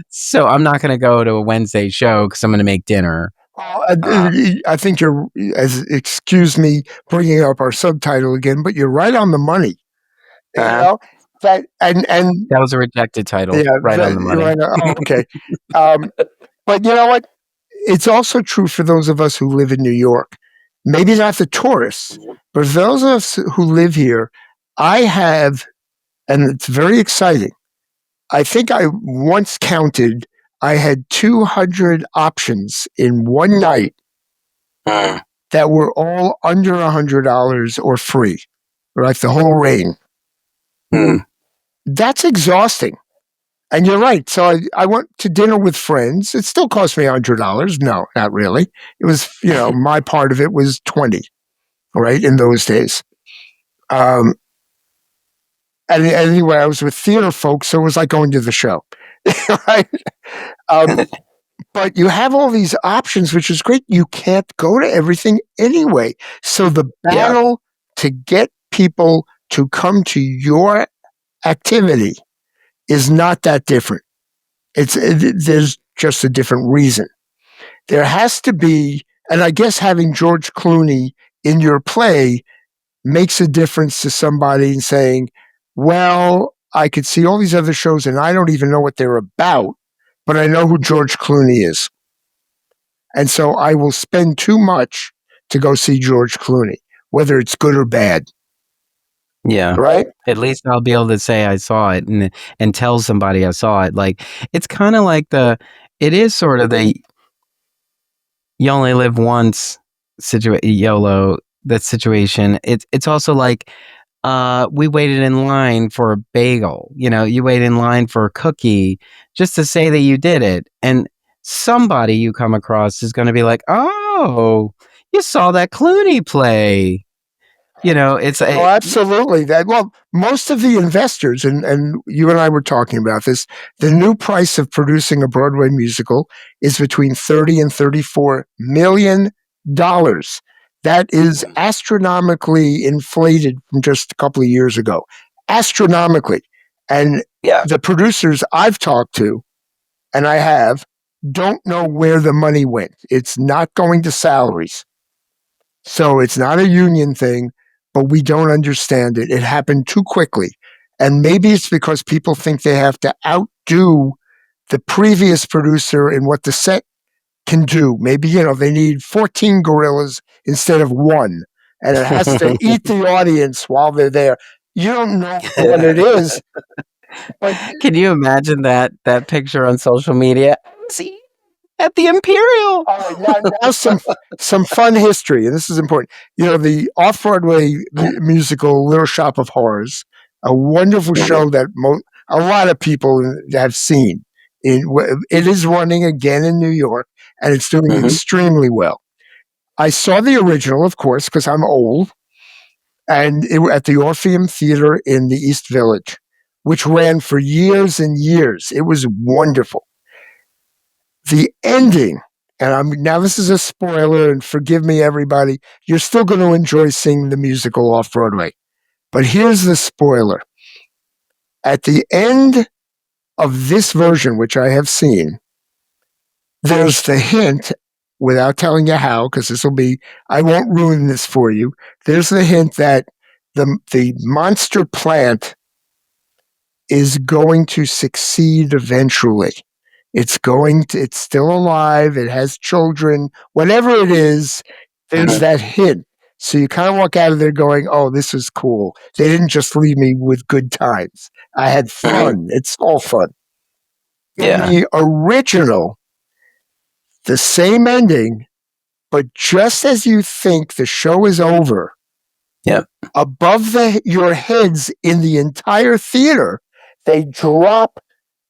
so I'm not going to go to a Wednesday show because I'm going to make dinner.
I think you're, excuse me bringing up our subtitle again, but you're right on the money. You know? That
was a rejected title.
Yeah,
right on the money.
Right okay. But you know what? It's also true for those of us who live in New York. Maybe not the tourists, but for those of us who live here, I have, and it's very exciting. I think I once counted, I had 200 options in one night that were all under $100 or free, like the whole ring. That's exhausting. And you're right. So I went to dinner with friends. It still cost me $100. No, not really. It was, you know, my part of it was 20, right, in those days. And anyway, I was with theater folks, so it was like going to the show, right? But you have all these options, which is great. You can't go to everything anyway. So the battle to get people to come to your activity is not that different. There's just a different reason. There has to be, and I guess having George Clooney in your play makes a difference to somebody in saying, well, I could see all these other shows and I don't even know what they're about, but I know who George Clooney is. And so I will spend too much to go see George Clooney, whether it's good or bad.
Yeah.
Right?
At least I'll be able to say I saw it and tell somebody I saw it. Like, it's kind of like it is sort of the you only live once YOLO, that situation. It's also like, we waited in line for a bagel. You know, you wait in line for a cookie just to say that you did it. And somebody you come across is going to be like, oh, you saw that Clooney play. You know, it's
absolutely that. Well, most of the investors, and you and I were talking about this, the new price of producing a Broadway musical is between $30 and $34 million. That is astronomically inflated from just a couple of years ago. Astronomically. And the producers I've talked to, and I have, don't know where the money went. It's not going to salaries. So it's not a union thing, but we don't understand it. It happened too quickly. And maybe it's because people think they have to outdo the previous producer in what the set can do. Maybe, you know, they need 14 gorillas instead of one. And it has to eat the audience while they're there. You don't know what it is. But
can you imagine that picture on social media? See, at the Imperial.
All right, now some fun history, and this is important. The off-Broadway musical Little Shop of Horrors, a wonderful show that a lot of people have seen. It is running again in New York, and it's doing extremely well. I saw the original, of course, because I'm old, and at the Orpheum Theater in the East Village, which ran for years and years. It was wonderful. The ending, and now this is a spoiler, and forgive me, everybody. You're still going to enjoy seeing the musical off Broadway, but here's the spoiler. At the end of this version, which I have seen, there's the hint, without telling you how, because I won't ruin this for you. There's the hint that the monster plant is going to succeed eventually. It's still alive. It has children, whatever it is, there's that hint. So you kind of walk out of there going, oh, this is cool. They didn't just leave me with good times. I had fun. It's all fun.
Yeah.
In the original, the same ending, but just as you think the show is over, above your heads in the entire theater, they drop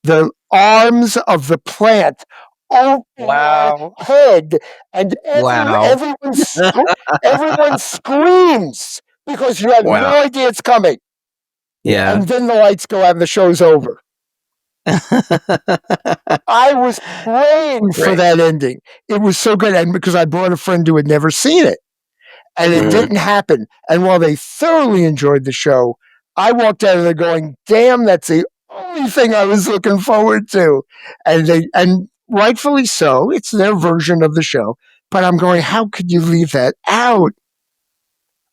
the arms of the plant over your head, and everyone screams because you have no idea it's coming.
Yeah.
And then the lights go out and the show's over. I was praying for that ending. It was so good. And because I brought a friend who had never seen it. And it didn't happen. And while they thoroughly enjoyed the show, I walked out of there going, damn, that's the only thing I was looking forward to. And rightfully so, it's their version of the show. But I'm going, how could you leave that out?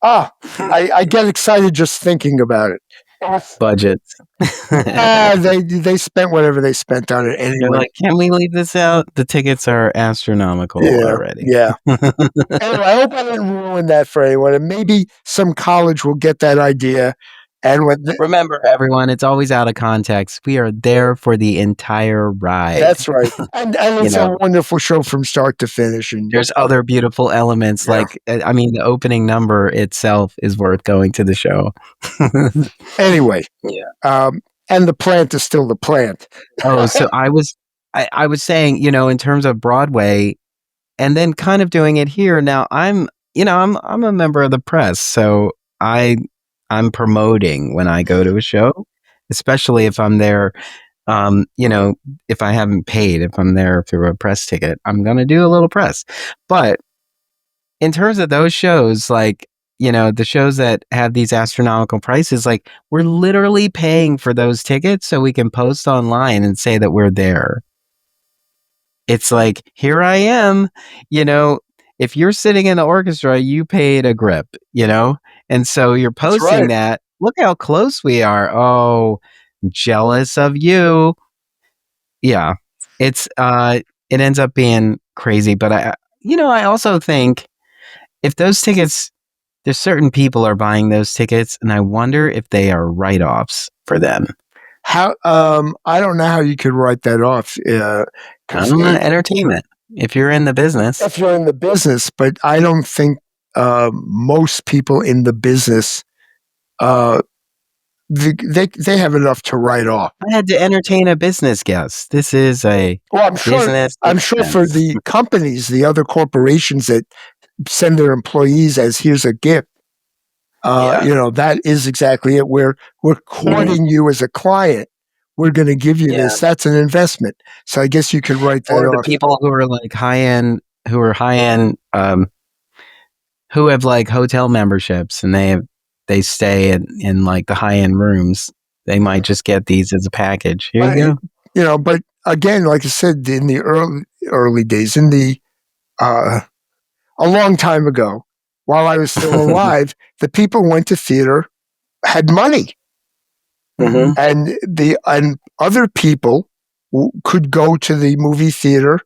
I get excited just thinking about it.
Budgets.
They spent whatever they spent on it anyway.
They're like, can we leave this out? The tickets are astronomical already.
Yeah. Anyway, I hope I didn't ruin that for anyone. And maybe some college will get that idea. And
remember, everyone, it's always out of context. We are there for the entire ride.
That's right. And it's a wonderful show from start to finish. And
there's other beautiful elements. Like, I mean, the opening number itself is worth going to the show.
Anyway. Yeah. And the plant is still the plant.
So I was saying, in terms of Broadway, and then kind of doing it here. Now I'm a member of the press, so I'm promoting when I go to a show, especially if I'm there. If I haven't paid, if I'm there through a press ticket, I'm going to do a little press. But in terms of those shows, like, the shows that have these astronomical prices, like, we're literally paying for those tickets so we can post online and say that we're there. It's like, here I am, if you're sitting in the orchestra, you paid a grip, and so you're posting that. Look how close we are. Oh, jealous of you. Yeah, it ends up being crazy. But I also think if those tickets, there's certain people are buying those tickets, and I wonder if they are write-offs for them.
How? I don't know how you could write that off.
Entertainment. If you're in the business.
But I don't think most people in the business, they have enough to write off.
I had to entertain a business guest. This is a business.
I'm sure for the companies, the other corporations that send their employees as here's a gift. That is exactly it. We're courting you as a client. We're going to give you this. That's an investment. So I guess you could write that off.
The people who are like high-end, who have like hotel memberships and they stay in like the high-end rooms, they might just get these as a package. Here you
go. But again, like I said, in the early days, a long time ago, while I was still alive, the people who went to theater had money. And other people could go to the movie theater,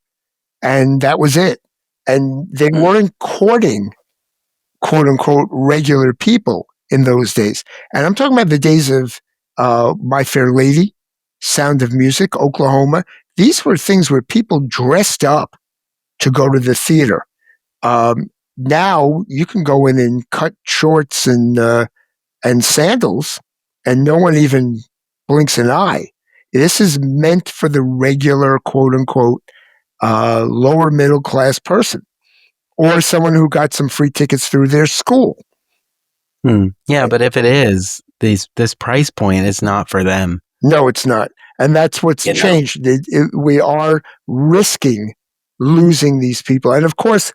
and that was it. And they weren't courting, quote unquote, regular people. in those days. And I'm talking about the days of My Fair Lady, Sound of Music, Oklahoma. These were things where people dressed up to go to the theater. Now you can go in and cut shorts and sandals, and no one even blinks an eye. This is meant for the regular, quote unquote, lower middle class person, or someone who got some free tickets through their school.
Yeah, but if it is, this price point is not for them.
No, it's not. And that's what's changed. We are risking losing these people. And of course,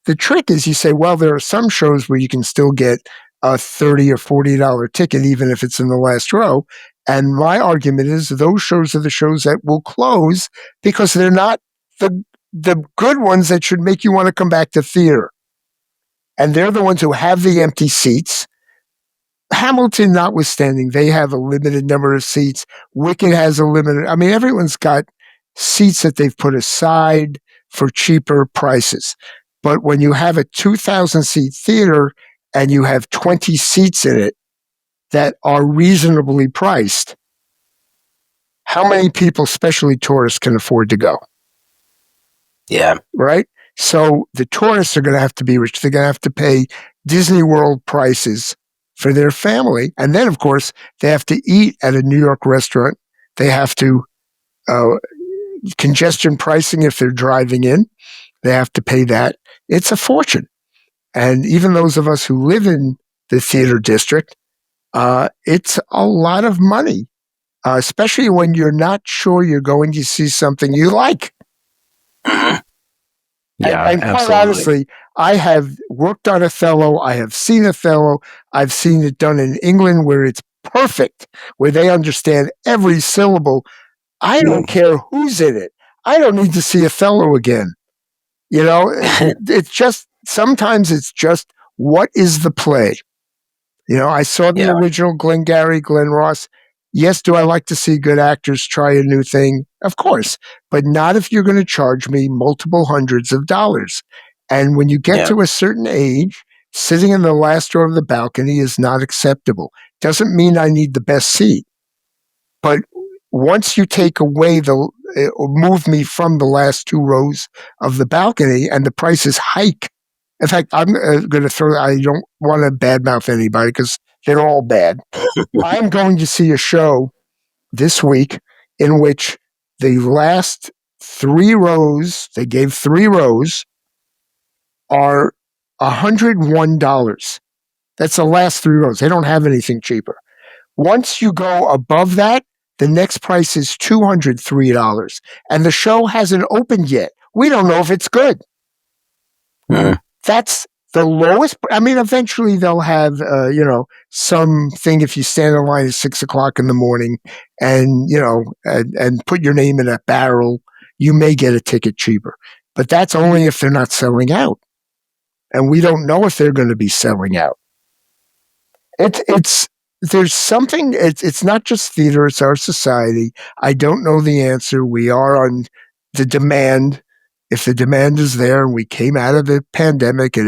the trick is you say, well, there are some shows where you can still get a $30 or $40 ticket, even if it's in the last row. And my argument is those shows are the shows that will close because they're not the good ones that should make you want to come back to theater. And they're the ones who have the empty seats. Hamilton notwithstanding, they have a limited number of seats. Wicked has a limited, I mean, everyone's got seats that they've put aside for cheaper prices. But when you have a 2,000 seat theater and you have 20 seats in it that are reasonably priced, how many people, especially tourists, can afford to go?
Yeah.
Right? So the tourists are going to have to be rich. They're going to have to pay Disney World prices for their family. And then, of course, they have to eat at a New York restaurant. They have to congestion pricing if they're driving in. They have to pay that. It's a fortune. And even those of us who live in the theater district, it's a lot of money, especially when you're not sure you're going to see something you like.
Yeah,
and quite honestly, I have worked on Othello. I have seen Othello. I've seen it done in England where it's perfect, where they understand every syllable. I don't care who's in it. I don't need to see Othello again. You know, it's just, sometimes it's just, what is the play? You know, I saw the original Glengarry, Glen Ross. Yes, do I like to see good actors try a new thing? Of course, but not if you're going to charge me multiple hundreds of dollars. And when you get to a certain age, sitting in the last row of the balcony is not acceptable. Doesn't mean I need the best seat. But once you take away move me from the last two rows of the balcony and the prices hike. In fact, I'm going to I don't want to badmouth anybody because they're all bad. I'm going to see a show this week in which the last 3 rows, they gave 3 rows, are $101. That's the last 3 rows. They don't have anything cheaper. Once you go above that, the next price is $203. And the show hasn't opened yet. We don't know if it's good. That's the lowest. I mean, eventually they'll have, something if you stand in line at 6 o'clock in the morning and, and put your name in a barrel, you may get a ticket cheaper. But that's only if they're not selling out. And we don't know if they're going to be selling out. There's something, it's not just theater, it's our society. I don't know the answer. We are on the demand. If the demand is there and we came out of the pandemic and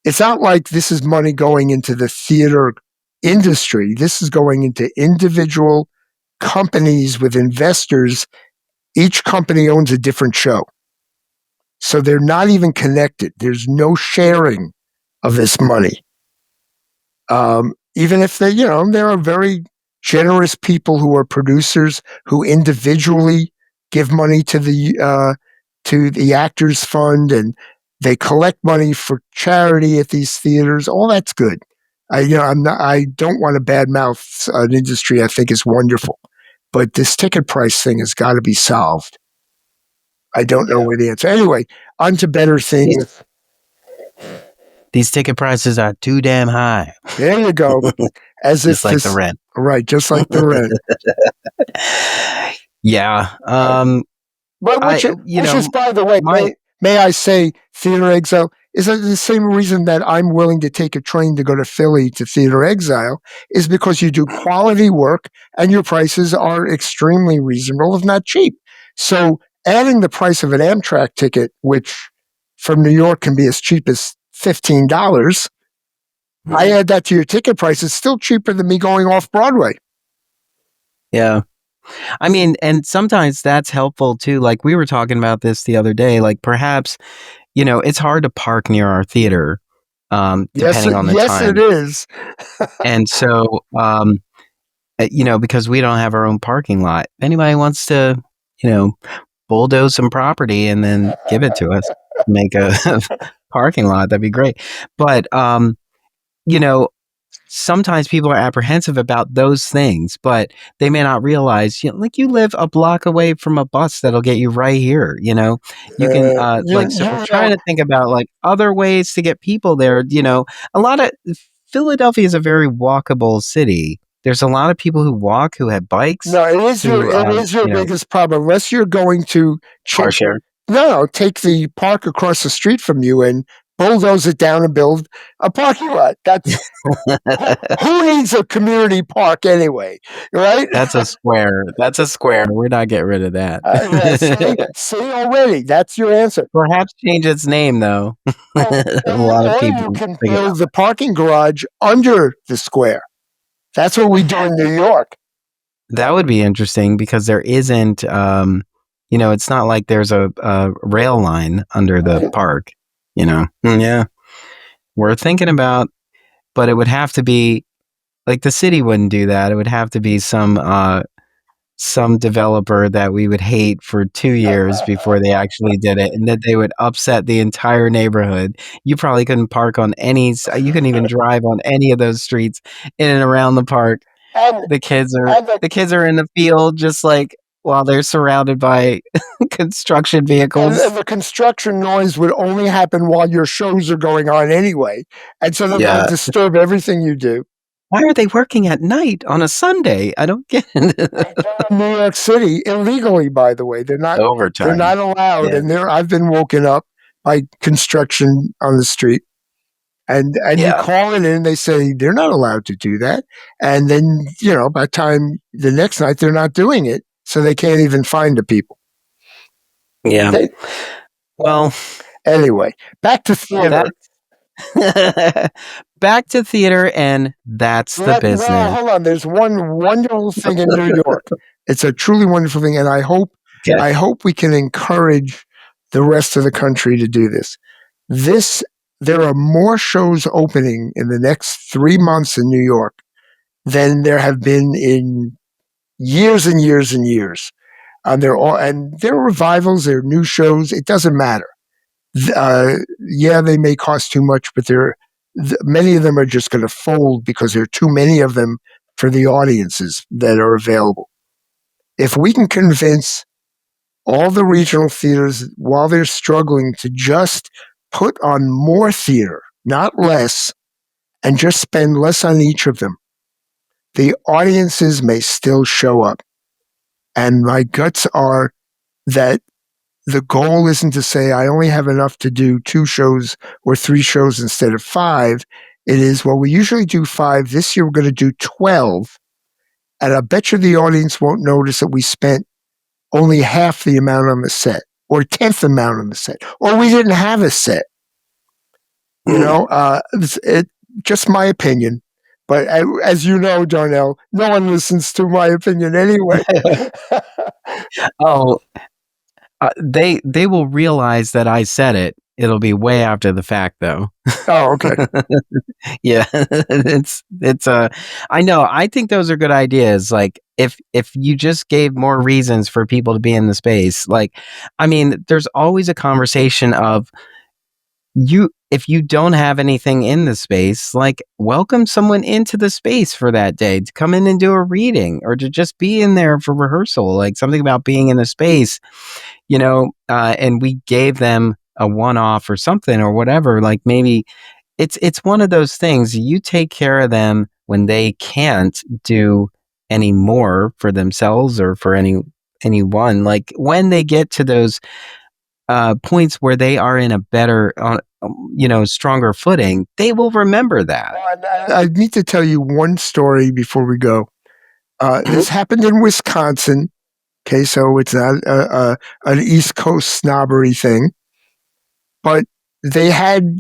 it's not like this is money going into the theater industry. This is going into individual companies with investors. Each company owns a different show. So they're not even connected. There's no sharing of this money. Even if there are very generous people who are producers who individually give money to the Actors Fund, and they collect money for charity at these theaters. All that's good. I don't want to badmouth an industry I think is wonderful, but this ticket price thing has got to be solved. I don't know where the answer. Anyway, on to better things.
These ticket prices are too damn high.
There you go. As
just like the rent.
Right, just like the rent.
Yeah.
But which is, by the way, may I say, Theater Exile is the same reason that I'm willing to take a train to go to Philly to Theater Exile, is because you do quality work and your prices are extremely reasonable, if not cheap. So adding the price of an Amtrak ticket, which from New York can be as cheap as $15, I add that to your ticket price. It's still cheaper than me going off Broadway.
Yeah. I mean, and sometimes that's helpful too. Like we were talking about this the other day, like perhaps, it's hard to park near our theater, depending on the
Yes, it
time.
is.
And so, because we don't have our own parking lot, if anybody wants to, bulldoze some property and then give it to us, make a parking lot, that'd be great. But, you know, sometimes people are apprehensive about those things, but they may not realize, like you live a block away from a bus that'll get you right here. You can so we're trying to think about like other ways to get people there. A lot of Philadelphia is a very walkable city. There's a lot of people who walk, who have bikes.
No, it is your biggest problem. Unless you're going to
car share.
No, take the park across the street from you and bulldoze it down and build a parking lot. That's who needs a community park anyway, right?
That's a square. We're not getting rid of that.
See already. That's your answer.
Perhaps change its name though. A lot of people
you can build the parking garage under the square. That's what we do in New York.
That would be interesting because there isn't, it's not like there's a rail line under the park, Yeah. We're thinking about, but it would have to be, like the city wouldn't do that. It would have to be some developer that we would hate for 2 years before they actually did it, and that they would upset the entire neighborhood. You probably couldn't park on you couldn't even drive on any of those streets in and around the park. And the kids are in the field just like while they're surrounded by construction vehicles.
And the construction noise would only happen while your shows are going on anyway. And so they're going to disturb everything you do.
Why are they working at night on a Sunday? I don't get it.
In New York City, illegally, by the way. They're not overtime. They're not allowed. Yeah. And I've been woken up by construction on the street. And you call it in, they say they're not allowed to do that. And then, by the time the next night, they're not doing it. So they can't even find the people.
Yeah.
Anyway, back to theater.
Back to theater, and that's the business.
Well, hold on. There's one wonderful thing in New York. It's a truly wonderful thing, and I hope we can encourage the rest of the country to do this. There are more shows opening in the next 3 months in New York than there have been in years and years and years. They're revivals, they're new shows. It doesn't matter. They may cost too much, but many of them are just going to fold because there are too many of them for the audiences that are available. If we can convince all the regional theaters while they're struggling to just put on more theater, not less, and just spend less on each of them, the audiences may still show up. And my guts are that the goal isn't to say I only have enough to do 2 shows or 3 shows instead of 5. It is, we usually do 5. This year we're going to do 12. And I bet you the audience won't notice that we spent only half the amount on the set or 10th amount on the set, or we didn't have a set. It's just my opinion. But as you know, Darnelle, no one listens to my opinion anyway.
They will realize that I said it. It'll be way after the fact, though.
Oh, okay.
Yeah, I know. I think those are good ideas. Like if you just gave more reasons for people to be in the space, there's always a conversation of if you don't have anything in the space, welcome someone into the space for that day to come in and do a reading or to just be in there for rehearsal, something about being in the space, and we gave them a one-off or something or whatever, maybe it's one of those things. You take care of them when they can't do any more for themselves or for anyone, when they get to those points where they are in a better, stronger footing, they will remember that.
I need to tell you one story before we go. This happened in Wisconsin. Okay, so it's not an East Coast snobbery thing, but they had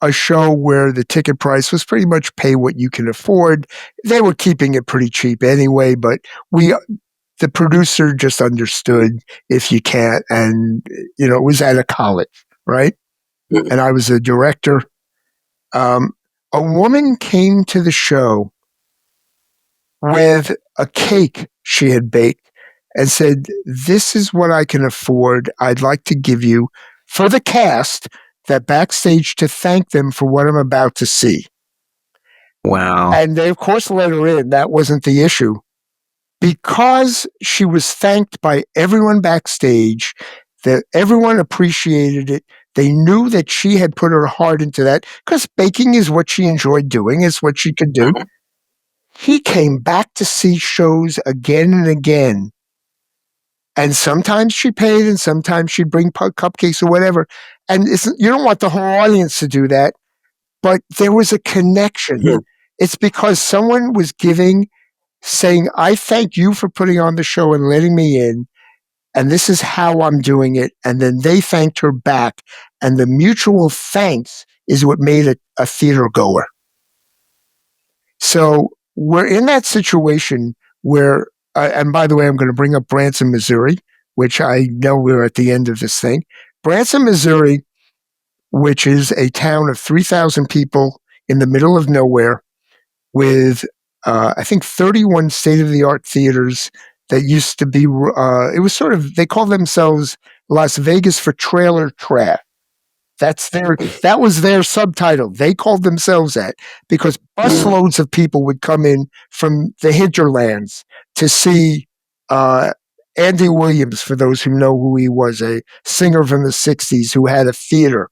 a show where the ticket price was pretty much pay what you can afford. They were keeping it pretty cheap anyway, but the producer just understood if you can't, and it was at a college, right? Mm-hmm. And I was a director. A woman came to the show with a cake she had baked and said, "This is what I can afford. I'd like to give you for the cast that backstage to thank them for what I'm about to see."
Wow.
And they, of course, let her in. That wasn't the issue. Because she was thanked by everyone backstage, that everyone appreciated it. They knew that she had put her heart into that because baking is what she enjoyed doing, is what she could do. He came back to see shows again and again. And sometimes she paid and sometimes she'd bring cupcakes or whatever. And you don't want the whole audience to do that, but there was a connection. Mm-hmm. It's because someone was giving, saying, "I thank you for putting on the show and letting me in, and this is how I'm doing it." And then they thanked her back, and the mutual thanks is what made it a theater goer. So we're in that situation where, and by the way, I'm going to bring up Branson, Missouri, which I know we're at the end of this thing. Branson, Missouri, which is a town of 3,000 people in the middle of nowhere with I think 31 state-of-the-art theaters that used to be, it was sort of, they call themselves Las Vegas for trailer trash. That was their subtitle. They called themselves that because busloads of people would come in from the hinterlands to see Andy Williams, for those who know who he was, a singer from the 60s who had a theater.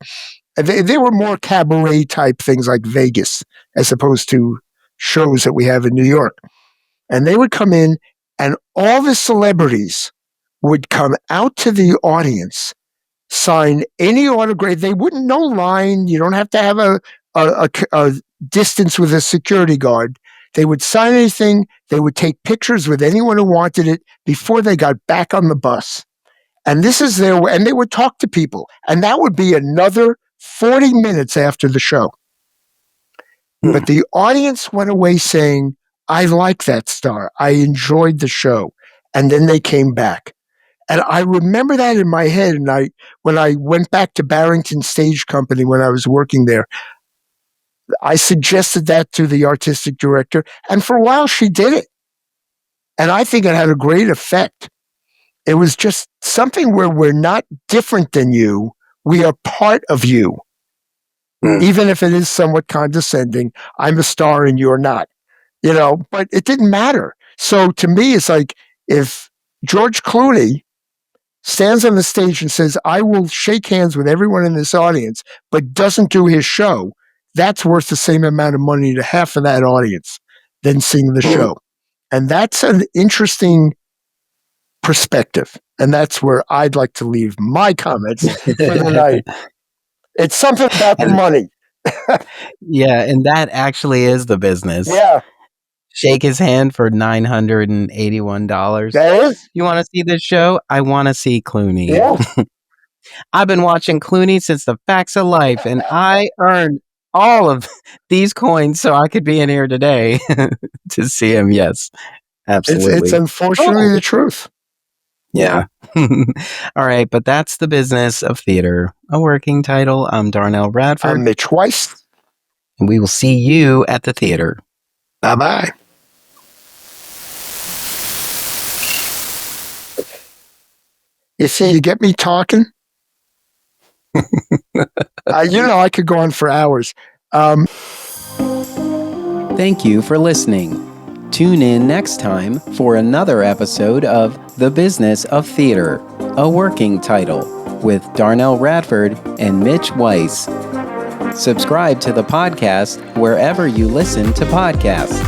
And they were more cabaret type things like Vegas as opposed to shows that we have in New York. And they would come in and all the celebrities would come out to the audience, sign any autograph. They wouldn't know line. You don't have to have a distance with a security guard. They would sign anything. They would take pictures with anyone who wanted it before they got back on the bus. And this is and they would talk to people. And that would be another 40 minutes after the show. But the audience went away saying, "I like that star. I enjoyed the show." And then they came back. And I remember that in my head. And when I went back to Barrington Stage Company when I was working there, I suggested that to the artistic director. And for a while, she did it. And I think it had a great effect. It was just something where we're not different than you. We are part of you. Even if it is somewhat condescending, I'm a star and you're not, but it didn't matter. So to me, it's like if George Clooney stands on the stage and says, "I will shake hands with everyone in this audience," but doesn't do his show, that's worth the same amount of money to half of that audience than seeing the show. And that's an interesting perspective. And that's where I'd like to leave my comments for the night. It's something about the money.
Yeah, and that actually is the business.
Yeah.
Shake his hand for $981.
That is?
You want to see this show? I want to see Clooney.
Yeah.
I've been watching Clooney since the Facts of Life, and I earned all of these coins so I could be in here today to see him. Yes, absolutely.
It's unfortunately the truth.
Yeah. All right, but that's the business of theater. A working title. I'm Darnelle Radford.
I'm Mitch Weiss.
And we will see you at the theater.
Bye-bye. You see, you get me talking? I could go on for hours.
Thank you for listening. Tune in next time for another episode of The Business of Theater, a working title, with Darnelle Radford and Mitch Weiss. Subscribe to the podcast wherever you listen to podcasts.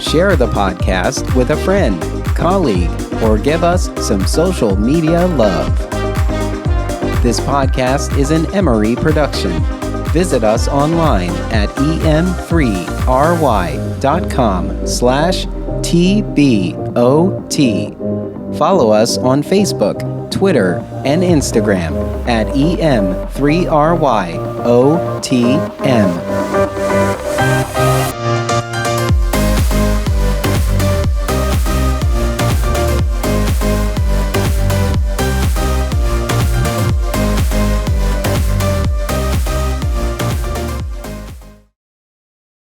Share the podcast with a friend, colleague, or give us some social media love. This podcast is an Emory production. Visit us online at em3ry.com/TBOT. follow us on Facebook, Twitter, and Instagram at EM3RYOTM.